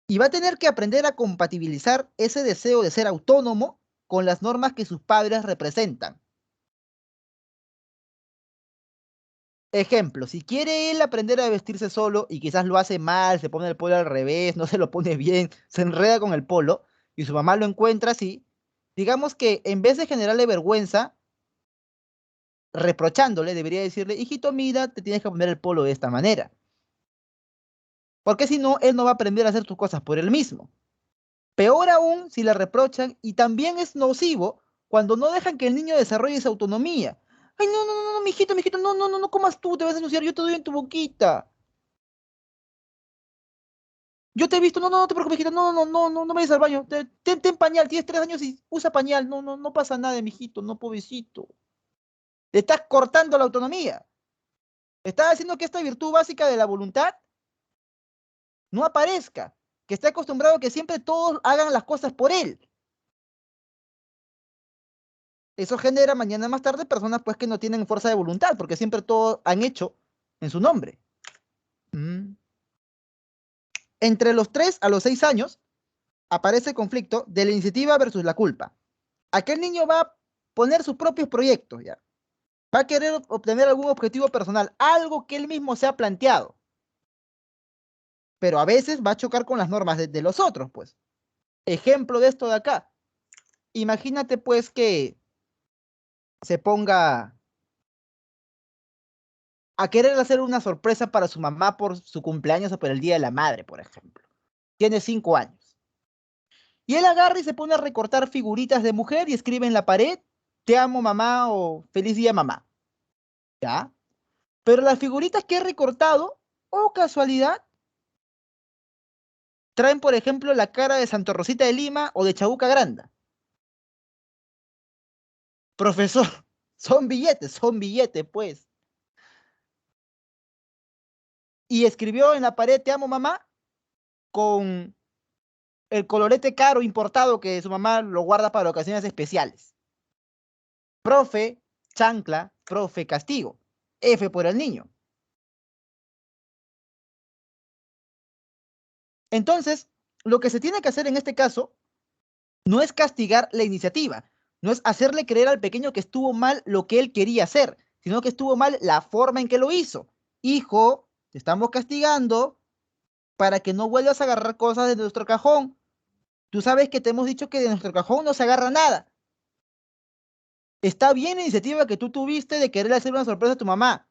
Y va a tener que aprender a compatibilizar ese deseo de ser autónomo con las normas que sus padres representan. Ejemplo, si quiere él aprender a vestirse solo y quizás lo hace mal, se pone el polo al revés, no se lo pone bien, se enreda con el polo y su mamá lo encuentra así, digamos que en vez de generarle vergüenza, reprochándole, debería decirle, hijito, mira, te tienes que poner el polo de esta manera. Porque si no, él no va a aprender a hacer tus cosas por él mismo. Peor aún si le reprochan y también es nocivo cuando no dejan que el niño desarrolle esa autonomía. Ay, no, no, no, no, mijito, no, no, no, no comas tú, te vas a ensuciar, yo te doy en tu boquita. Yo te he visto, no, no, no te preocupes, mijito, no, no, no, no, no vayas al baño. Ten pañal, tienes 3 años y usa pañal. No, no, no pasa nada, mijito, no, pobrecito. Le estás cortando la autonomía. Estás haciendo que esta virtud básica de la voluntad no aparezca, que esté acostumbrado a que siempre todos hagan las cosas por él. Eso genera mañana más tarde personas pues que no tienen fuerza de voluntad, porque siempre todos han hecho en su nombre. Mm. Entre los 3 a los 6 años aparece el conflicto de la iniciativa versus la culpa. Aquel niño va a poner sus propios proyectos, ¿ya? Va a querer obtener algún objetivo personal, algo que él mismo se ha planteado, pero a veces va a chocar con las normas de los otros, pues. Ejemplo de esto de acá. Imagínate pues que se ponga a querer hacer una sorpresa para su mamá por su cumpleaños o por el Día de la Madre, por ejemplo. Tiene 5 años. Y él agarra y se pone a recortar figuritas de mujer y escribe en la pared, te amo mamá o feliz día mamá. ¿Ya? Pero las figuritas que he recortado, oh casualidad, traen, por ejemplo, la cara de Santa Rosita de Lima o de Chabuca Granda. Profesor, son billetes, pues. Y escribió en la pared, te amo mamá, con el colorete caro importado que su mamá lo guarda para ocasiones especiales. Profe, chancla, profe, castigo. F por el niño. Entonces, lo que se tiene que hacer en este caso no es castigar la iniciativa, no es hacerle creer al pequeño que estuvo mal lo que él quería hacer, sino que estuvo mal la forma en que lo hizo. Hijo, te estamos castigando para que no vuelvas a agarrar cosas de nuestro cajón. Tú sabes que te hemos dicho que de nuestro cajón no se agarra nada. Está bien la iniciativa que tú tuviste de querer hacer una sorpresa a tu mamá,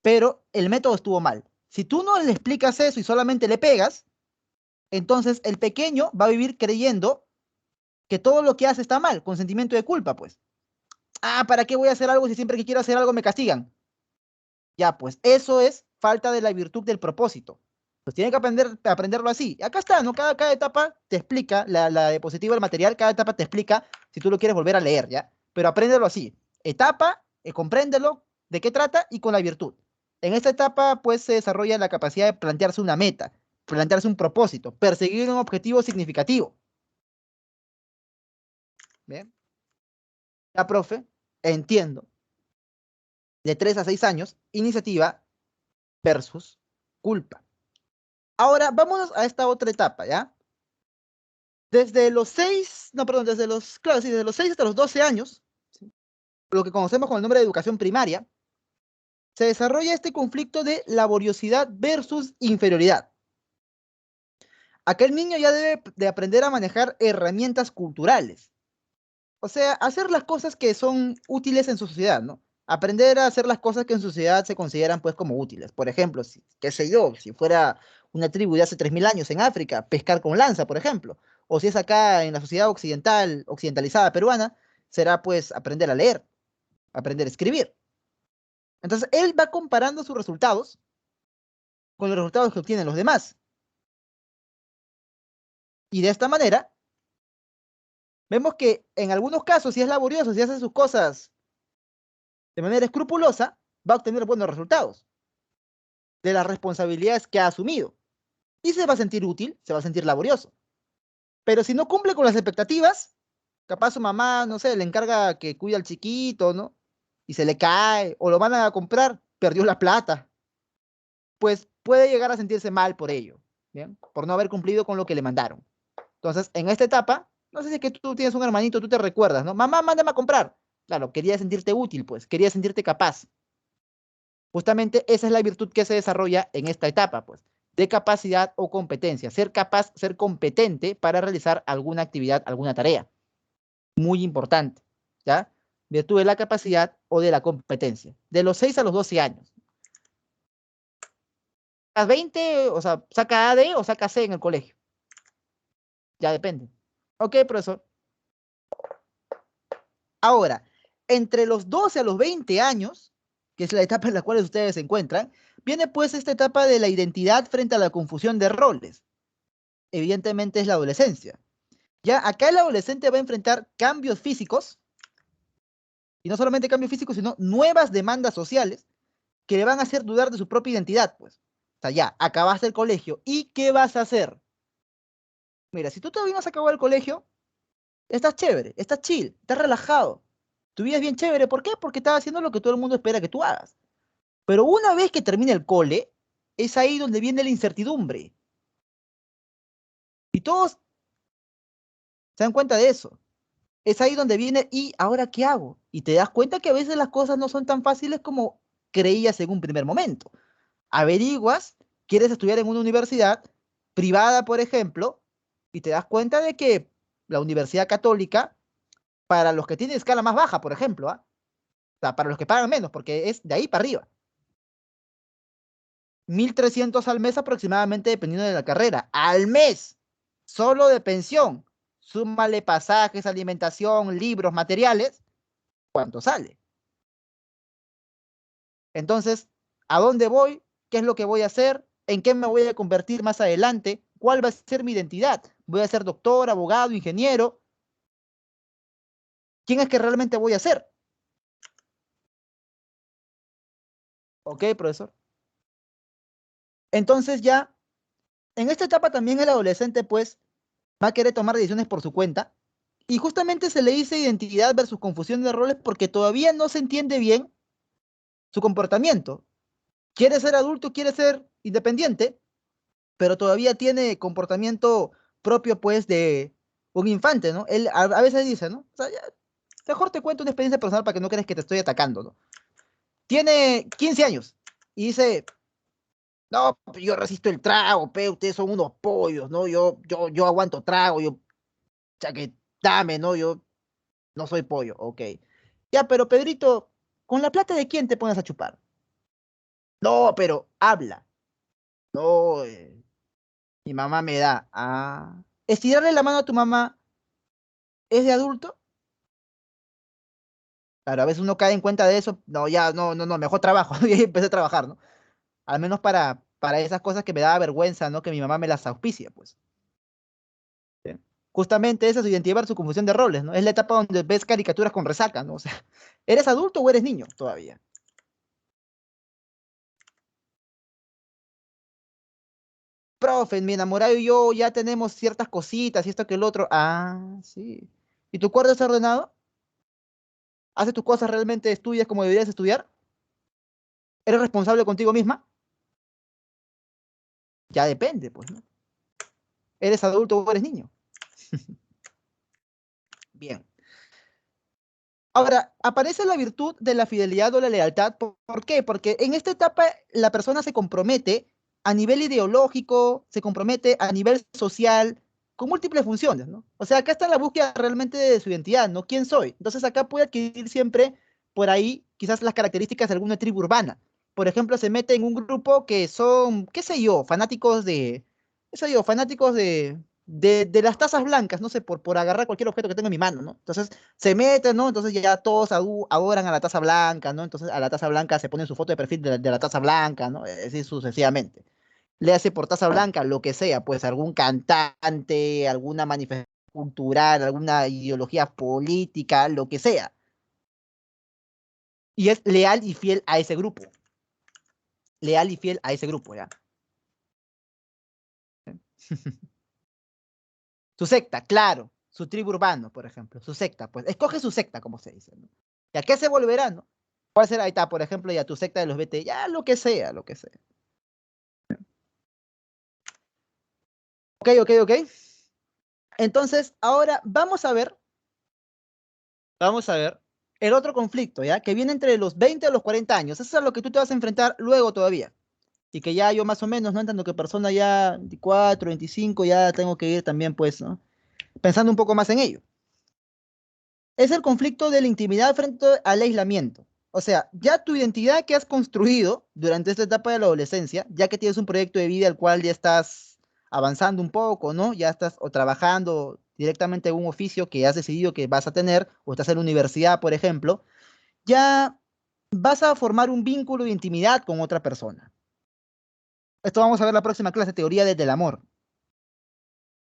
pero el método estuvo mal. Si tú no le explicas eso y solamente le pegas, entonces el pequeño va a vivir creyendo que todo lo que hace está mal, con sentimiento de culpa, pues. Ah, ¿para qué voy a hacer algo si siempre que quiero hacer algo me castigan? Ya, pues eso es falta de la virtud del propósito. Pues tienen que aprenderlo así. Acá está, ¿no? Cada etapa te explica, la diapositiva del material, cada etapa te explica si tú lo quieres volver a leer, ¿ya? Pero apréndelo así. Etapa, compréndelo, de qué trata y con la virtud. En esta etapa, pues, se desarrolla la capacidad de plantearse una meta, plantearse un propósito, perseguir un objetivo significativo. ¿Bien? La profe, entiendo, de 3 a 6 años, iniciativa versus culpa. Ahora, vámonos a esta otra etapa, ¿ya? Desde los 6, no, perdón, claro, sí, desde los 6 hasta los 12 años, ¿sí? Lo que conocemos con el nombre de educación primaria, se desarrolla este conflicto de laboriosidad versus inferioridad. Aquel niño ya debe de aprender a manejar herramientas culturales. O sea, hacer las cosas que son útiles en su sociedad, ¿no? Aprender a hacer las cosas que en su sociedad se consideran pues como útiles. Por ejemplo, si, qué sé yo, si fuera una tribu de hace 3000 años en África, pescar con lanza, por ejemplo. O si es acá en la sociedad occidental, occidentalizada peruana, será pues aprender a leer, aprender a escribir. Entonces, él va comparando sus resultados con los resultados que obtienen los demás. Y de esta manera, vemos que en algunos casos, si es laborioso, si hace sus cosas de manera escrupulosa, va a obtener buenos resultados de las responsabilidades que ha asumido. Y se va a sentir útil, se va a sentir laborioso. Pero si no cumple con las expectativas, capaz su mamá, no sé, le encarga que cuide al chiquito, ¿no? Y se le cae, o lo van a comprar, perdió la plata, pues puede llegar a sentirse mal por ello, ¿bien? Por no haber cumplido con lo que le mandaron. Entonces, en esta etapa, no sé si es que tú tienes un hermanito, tú te recuerdas, ¿no? Mamá, mándame a comprar. Claro, quería sentirte útil, pues, quería sentirte capaz. Justamente esa es la virtud que se desarrolla en esta etapa, pues, de capacidad o competencia. Ser capaz, ser competente para realizar alguna actividad, alguna tarea. Muy importante, ¿ya? Virtud de la capacidad o de la competencia. De los 6 a los 12 años. A las 20, o sea, saca AD o saca C en el colegio. Ya depende. Ok, profesor. Ahora, entre los 12 a los 20 años, que es la etapa en la cual ustedes se encuentran, viene pues esta etapa de la identidad frente a la confusión de roles. Evidentemente es la adolescencia. Ya acá el adolescente va a enfrentar cambios físicos, y no solamente cambios físicos, sino nuevas demandas sociales que le van a hacer dudar de su propia identidad, pues. O sea, ya, acabaste el colegio, ¿y qué vas a hacer? Mira, si tú todavía no has acabado el colegio, estás chévere, estás chill, estás relajado. Tu vida es bien chévere, ¿por qué? Porque estás haciendo lo que todo el mundo espera que tú hagas. Pero una vez que termine el cole, es ahí donde viene la incertidumbre. Y todos se dan cuenta de eso. Es ahí donde viene, ¿y ahora qué hago? Y te das cuenta que a veces las cosas no son tan fáciles como creías en un primer momento. Averiguas, quieres estudiar en una universidad privada, por ejemplo, y te das cuenta de que la universidad católica, para los que tienen escala más baja, por ejemplo, ¿ah? O sea, para los que pagan menos, porque es de ahí para arriba, 1.300 al mes aproximadamente, dependiendo de la carrera, al mes, solo de pensión. Súmale pasajes, alimentación, libros, materiales, ¿cuánto sale? Entonces, ¿a dónde voy? ¿Qué es lo que voy a hacer? ¿En qué me voy a convertir más adelante? ¿Cuál va a ser mi identidad? ¿Voy a ser doctor, abogado, ingeniero? ¿Quién es que realmente voy a ser? ¿Ok, profesor? Entonces ya, en esta etapa también el adolescente pues va a querer tomar decisiones por su cuenta y justamente se le dice identidad versus confusión de roles porque todavía no se entiende bien su comportamiento. Quiere ser adulto, quiere ser independiente, pero todavía tiene comportamiento propio, pues, de un infante, ¿no? Él a veces dice, ¿no? O sea, mejor te cuento una experiencia personal para que no creas que te estoy atacando, ¿no? Tiene 15 años y dice, no, yo resisto el trago, pe, ustedes son unos pollos, ¿no? Yo aguanto trago, o sea, que dame, ¿no? Yo no soy pollo, ok. Ya, pero Pedrito, ¿con la plata de quién te pones a chupar? No, pero habla. No, mi mamá me da. Ah. Estirarle la mano a tu mamá es de adulto. Claro, a veces uno cae en cuenta de eso. No, ya, no, mejor trabajo. Y ahí empecé a trabajar, ¿no? Al menos para esas cosas que me daba vergüenza, ¿no? Que mi mamá me las auspicia, pues. ¿Sí? Justamente esa es su identidad, su confusión de roles, ¿no? Es la etapa donde ves caricaturas con resaca, ¿no? O sea, ¿eres adulto o eres niño todavía? Profe, mi enamorado y yo ya tenemos ciertas cositas y esto que el otro. Ah, sí. ¿Y tu cuarto está ordenado? ¿Haces tus cosas realmente, estudias como deberías estudiar? ¿Eres responsable contigo misma? Ya depende, pues, ¿no? ¿Eres adulto o eres niño? Bien. Ahora, aparece la virtud de la fidelidad o la lealtad. ¿Por qué? Porque en esta etapa la persona se compromete a nivel ideológico, se compromete a nivel social, con múltiples funciones, ¿no? O sea, acá está la búsqueda realmente de su identidad, ¿no? ¿Quién soy? Entonces acá puede adquirir siempre por ahí quizás las características de alguna tribu urbana. Por ejemplo, se mete en un grupo que son, qué sé yo, fanáticos de, qué sé yo, fanáticos de las tazas blancas, no sé, por agarrar cualquier objeto que tenga en mi mano, ¿no? Entonces se meten, ¿no? Entonces ya todos adoran a la taza blanca, ¿no? Entonces a la taza blanca se pone su foto de perfil de la taza blanca, ¿no? Así sucesivamente. Le hace por taza blanca lo que sea, pues algún cantante, alguna manifestación cultural, alguna ideología política, lo que sea. Y es leal y fiel a ese grupo. Leal y fiel a ese grupo, ¿ya? Su secta, claro. Su tribu urbano, por ejemplo. Su secta, pues. Escoge su secta, como se dice, ¿no? ¿Y a qué se volverá, no? Puede ser, ahí está, por ejemplo, ya tu secta de los BT, ya lo que sea, lo que sea. Ok, ok, ok. Entonces, ahora vamos a ver el otro conflicto, ¿ya? Que viene entre los 20 a los 40 años. Eso es a lo que tú te vas a enfrentar luego todavía. Y que ya yo más o menos, ¿no? Entiendo que persona ya 24, 25, ya tengo que ir también, pues, ¿no? Pensando un poco más en ello. Es el conflicto de la intimidad frente al aislamiento. O sea, ya tu identidad que has construido durante esta etapa de la adolescencia, ya que tienes un proyecto de vida al cual ya estás avanzando un poco, ¿no? Ya estás o trabajando directamente en un oficio que has decidido que vas a tener, o estás en la universidad, por ejemplo, ya vas a formar un vínculo de intimidad con otra persona. Esto vamos a ver la próxima clase, teoría desde el amor.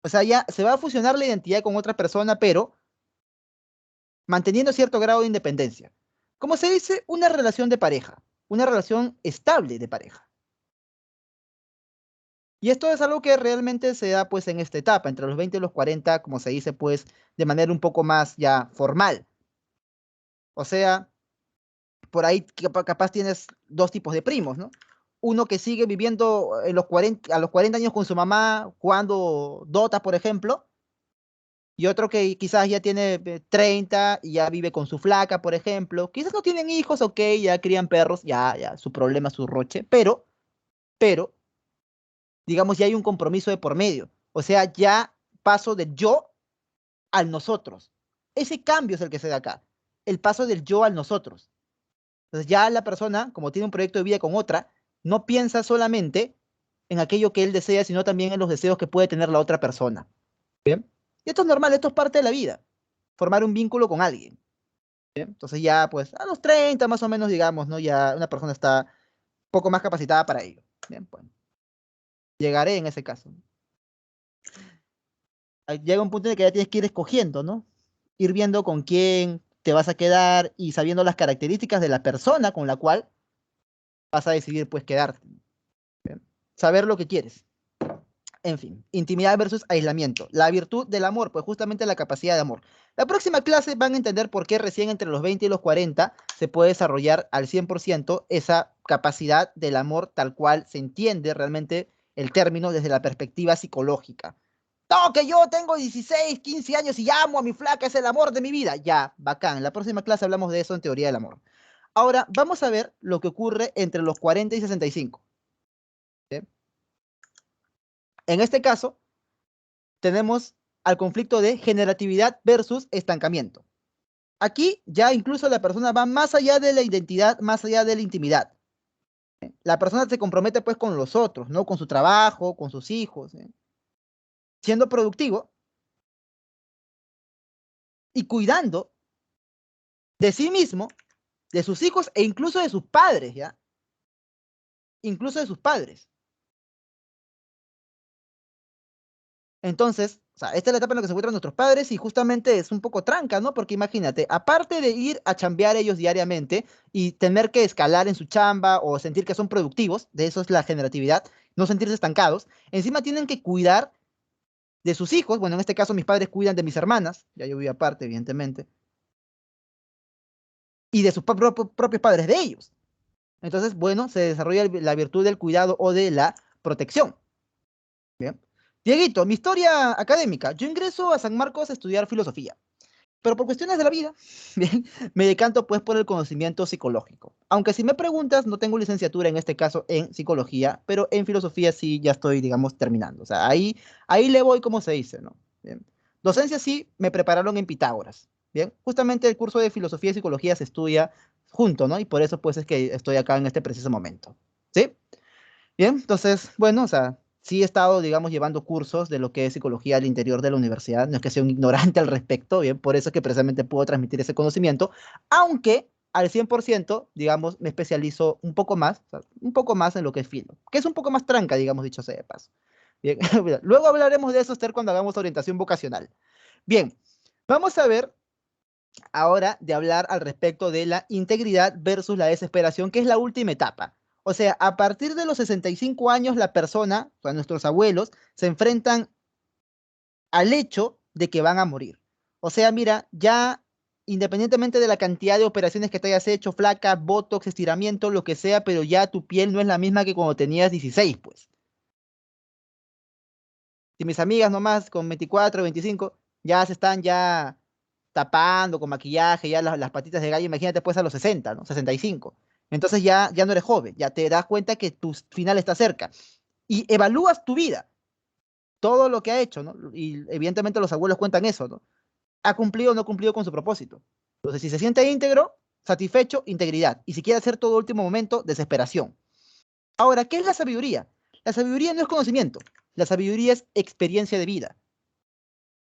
O sea, ya se va a fusionar la identidad con otra persona, pero manteniendo cierto grado de independencia. Como se dice, una relación de pareja, una relación estable de pareja. Y esto es algo que realmente se da pues en esta etapa, entre los 20 y los 40, como se dice pues de manera un poco más ya formal. O sea, por ahí capaz tienes dos tipos de primos, ¿no? Uno que sigue viviendo en los 40, a los 40 años con su mamá jugando Dota, por ejemplo, y otro que quizás ya tiene 30 y ya vive con su flaca, por ejemplo. Quizás no tienen hijos, ok, ya crían perros, ya, su problema, su roche, pero, digamos, ya hay un compromiso de por medio. O sea, ya paso del yo al nosotros. Ese cambio es el que se da acá. El paso del yo al nosotros. Entonces ya la persona, como tiene un proyecto de vida con otra, no piensa solamente en aquello que él desea, sino también en los deseos que puede tener la otra persona. ¿Bien? Y esto es normal, esto es parte de la vida. Formar un vínculo con alguien. ¿Bien? Entonces ya, pues, a los 30 más o menos, digamos, ¿no? Ya una persona está un poco más capacitada para ello. Bien, pues, llegaré en ese caso. Llega un punto en el que ya tienes que ir escogiendo, ¿no? Ir viendo con quién te vas a quedar y sabiendo las características de la persona con la cual vas a decidir, pues, quedarte. ¿Bien? Saber lo que quieres. En fin, intimidad versus aislamiento. La virtud del amor, pues justamente la capacidad de amor. La próxima clase van a entender por qué recién entre los 20 y los 40 se puede desarrollar al 100% esa capacidad del amor tal cual se entiende realmente el término desde la perspectiva psicológica. No, que yo tengo 16, 15 años y amo a mi flaca, es el amor de mi vida. Ya, bacán. En la próxima clase hablamos de eso en teoría del amor. Ahora, vamos a ver lo que ocurre entre los 40 y 65. ¿Sí? En este caso, tenemos al conflicto de generatividad versus estancamiento. Aquí ya incluso la persona va más allá de la identidad, más allá de la intimidad. La persona se compromete pues con los otros, ¿no? Con su trabajo, con sus hijos, ¿eh? Siendo productivo y cuidando de sí mismo, de sus hijos e incluso de sus padres, ¿ya? Incluso de sus padres. Entonces, o sea, esta es la etapa en la que se encuentran nuestros padres y justamente es un poco tranca, ¿no? Porque imagínate, aparte de ir a chambear ellos diariamente y tener que escalar en su chamba o sentir que son productivos, de eso es la generatividad, no sentirse estancados, encima tienen que cuidar de sus hijos, bueno, en este caso mis padres cuidan de mis hermanas, ya yo vivo aparte, evidentemente, y de sus propios padres de ellos. Entonces, bueno, se desarrolla la virtud del cuidado o de la protección. Bien. Dieguito, mi historia académica. Yo ingreso a San Marcos a estudiar filosofía, pero por cuestiones de la vida, bien, me decanto pues por el conocimiento psicológico. Aunque si me preguntas, no tengo licenciatura en este caso en psicología, pero en filosofía sí ya estoy, digamos, terminando. O sea, ahí le voy como se dice, ¿no? Bien. Docencia sí me prepararon en Pitágoras. Bien, justamente el curso de filosofía y psicología se estudia junto, ¿no? Y por eso pues es que estoy acá en este preciso momento. ¿Sí? Bien, entonces, bueno, o sea, sí he estado, digamos, llevando cursos de lo que es psicología al interior de la universidad. No es que sea un ignorante al respecto, bien, por eso es que precisamente puedo transmitir ese conocimiento, aunque al 100%, digamos, me especializo un poco más, o sea, un poco más en lo que es filo, que es un poco más tranca, digamos, dicho sea de paso. Bien, luego hablaremos de eso, Esther, cuando hagamos orientación vocacional. Bien, vamos a ver ahora de hablar al respecto de la integridad versus la desesperación, que es la última etapa. O sea, a partir de los 65 años, la persona, o sea, nuestros abuelos, se enfrentan al hecho de que van a morir. O sea, mira, ya independientemente de la cantidad de operaciones que te hayas hecho, flaca, botox, estiramiento, lo que sea, pero ya tu piel no es la misma que cuando tenías 16, pues. Si mis amigas nomás con 24, 25, ya se están ya tapando con maquillaje, ya las patitas de gallo, imagínate pues a los 60, ¿no? 65. Entonces ya no eres joven, ya te das cuenta que tu final está cerca. Y evalúas tu vida, todo lo que ha hecho, ¿no? Y evidentemente los abuelos cuentan eso, ¿no? ¿Ha cumplido o no cumplido con su propósito? Entonces, si se siente íntegro, satisfecho, integridad. Y si quiere hacer todo último momento, desesperación. Ahora, ¿qué es la sabiduría? La sabiduría no es conocimiento, la sabiduría es experiencia de vida.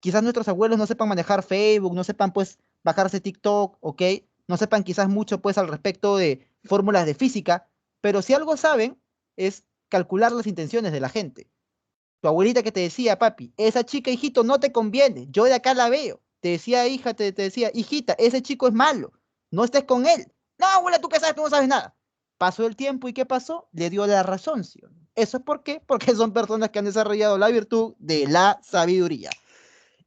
Quizás nuestros abuelos no sepan manejar Facebook, no sepan pues bajarse TikTok, ¿ok? No sepan quizás mucho pues al respecto de fórmulas de física, pero si algo saben es calcular las intenciones de la gente. Tu abuelita que te decía, papi, esa chica, hijito, no te conviene, yo de acá la veo. Te decía, hija, te decía, hijita, ese chico es malo, no estés con él. No, abuela, tú qué sabes, tú no sabes nada. Pasó el tiempo y ¿qué pasó? Le dio la razón, ¿sí? ¿Eso es por qué? Porque son personas que han desarrollado la virtud de la sabiduría.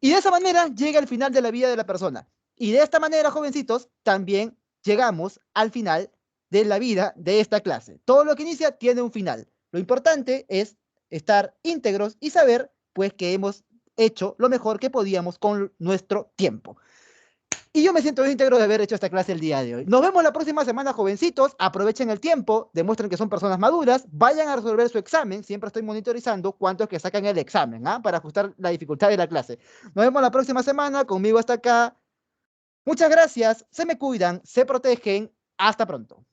Y de esa manera llega el final de la vida de la persona. Y de esta manera, jovencitos, también llegamos al final de la vida de esta clase. Todo lo que inicia tiene un final. Lo importante es estar íntegros y saber, pues, que hemos hecho lo mejor que podíamos con nuestro tiempo. Y yo me siento íntegro de haber hecho esta clase el día de hoy. Nos vemos la próxima semana, jovencitos. Aprovechen el tiempo, demuestren que son personas maduras, vayan a resolver su examen. Siempre estoy monitorizando cuántos que sacan el examen, ¿ah? Para ajustar la dificultad de la clase. Nos vemos la próxima semana. Conmigo hasta acá. Muchas gracias. Se me cuidan, se protegen. Hasta pronto.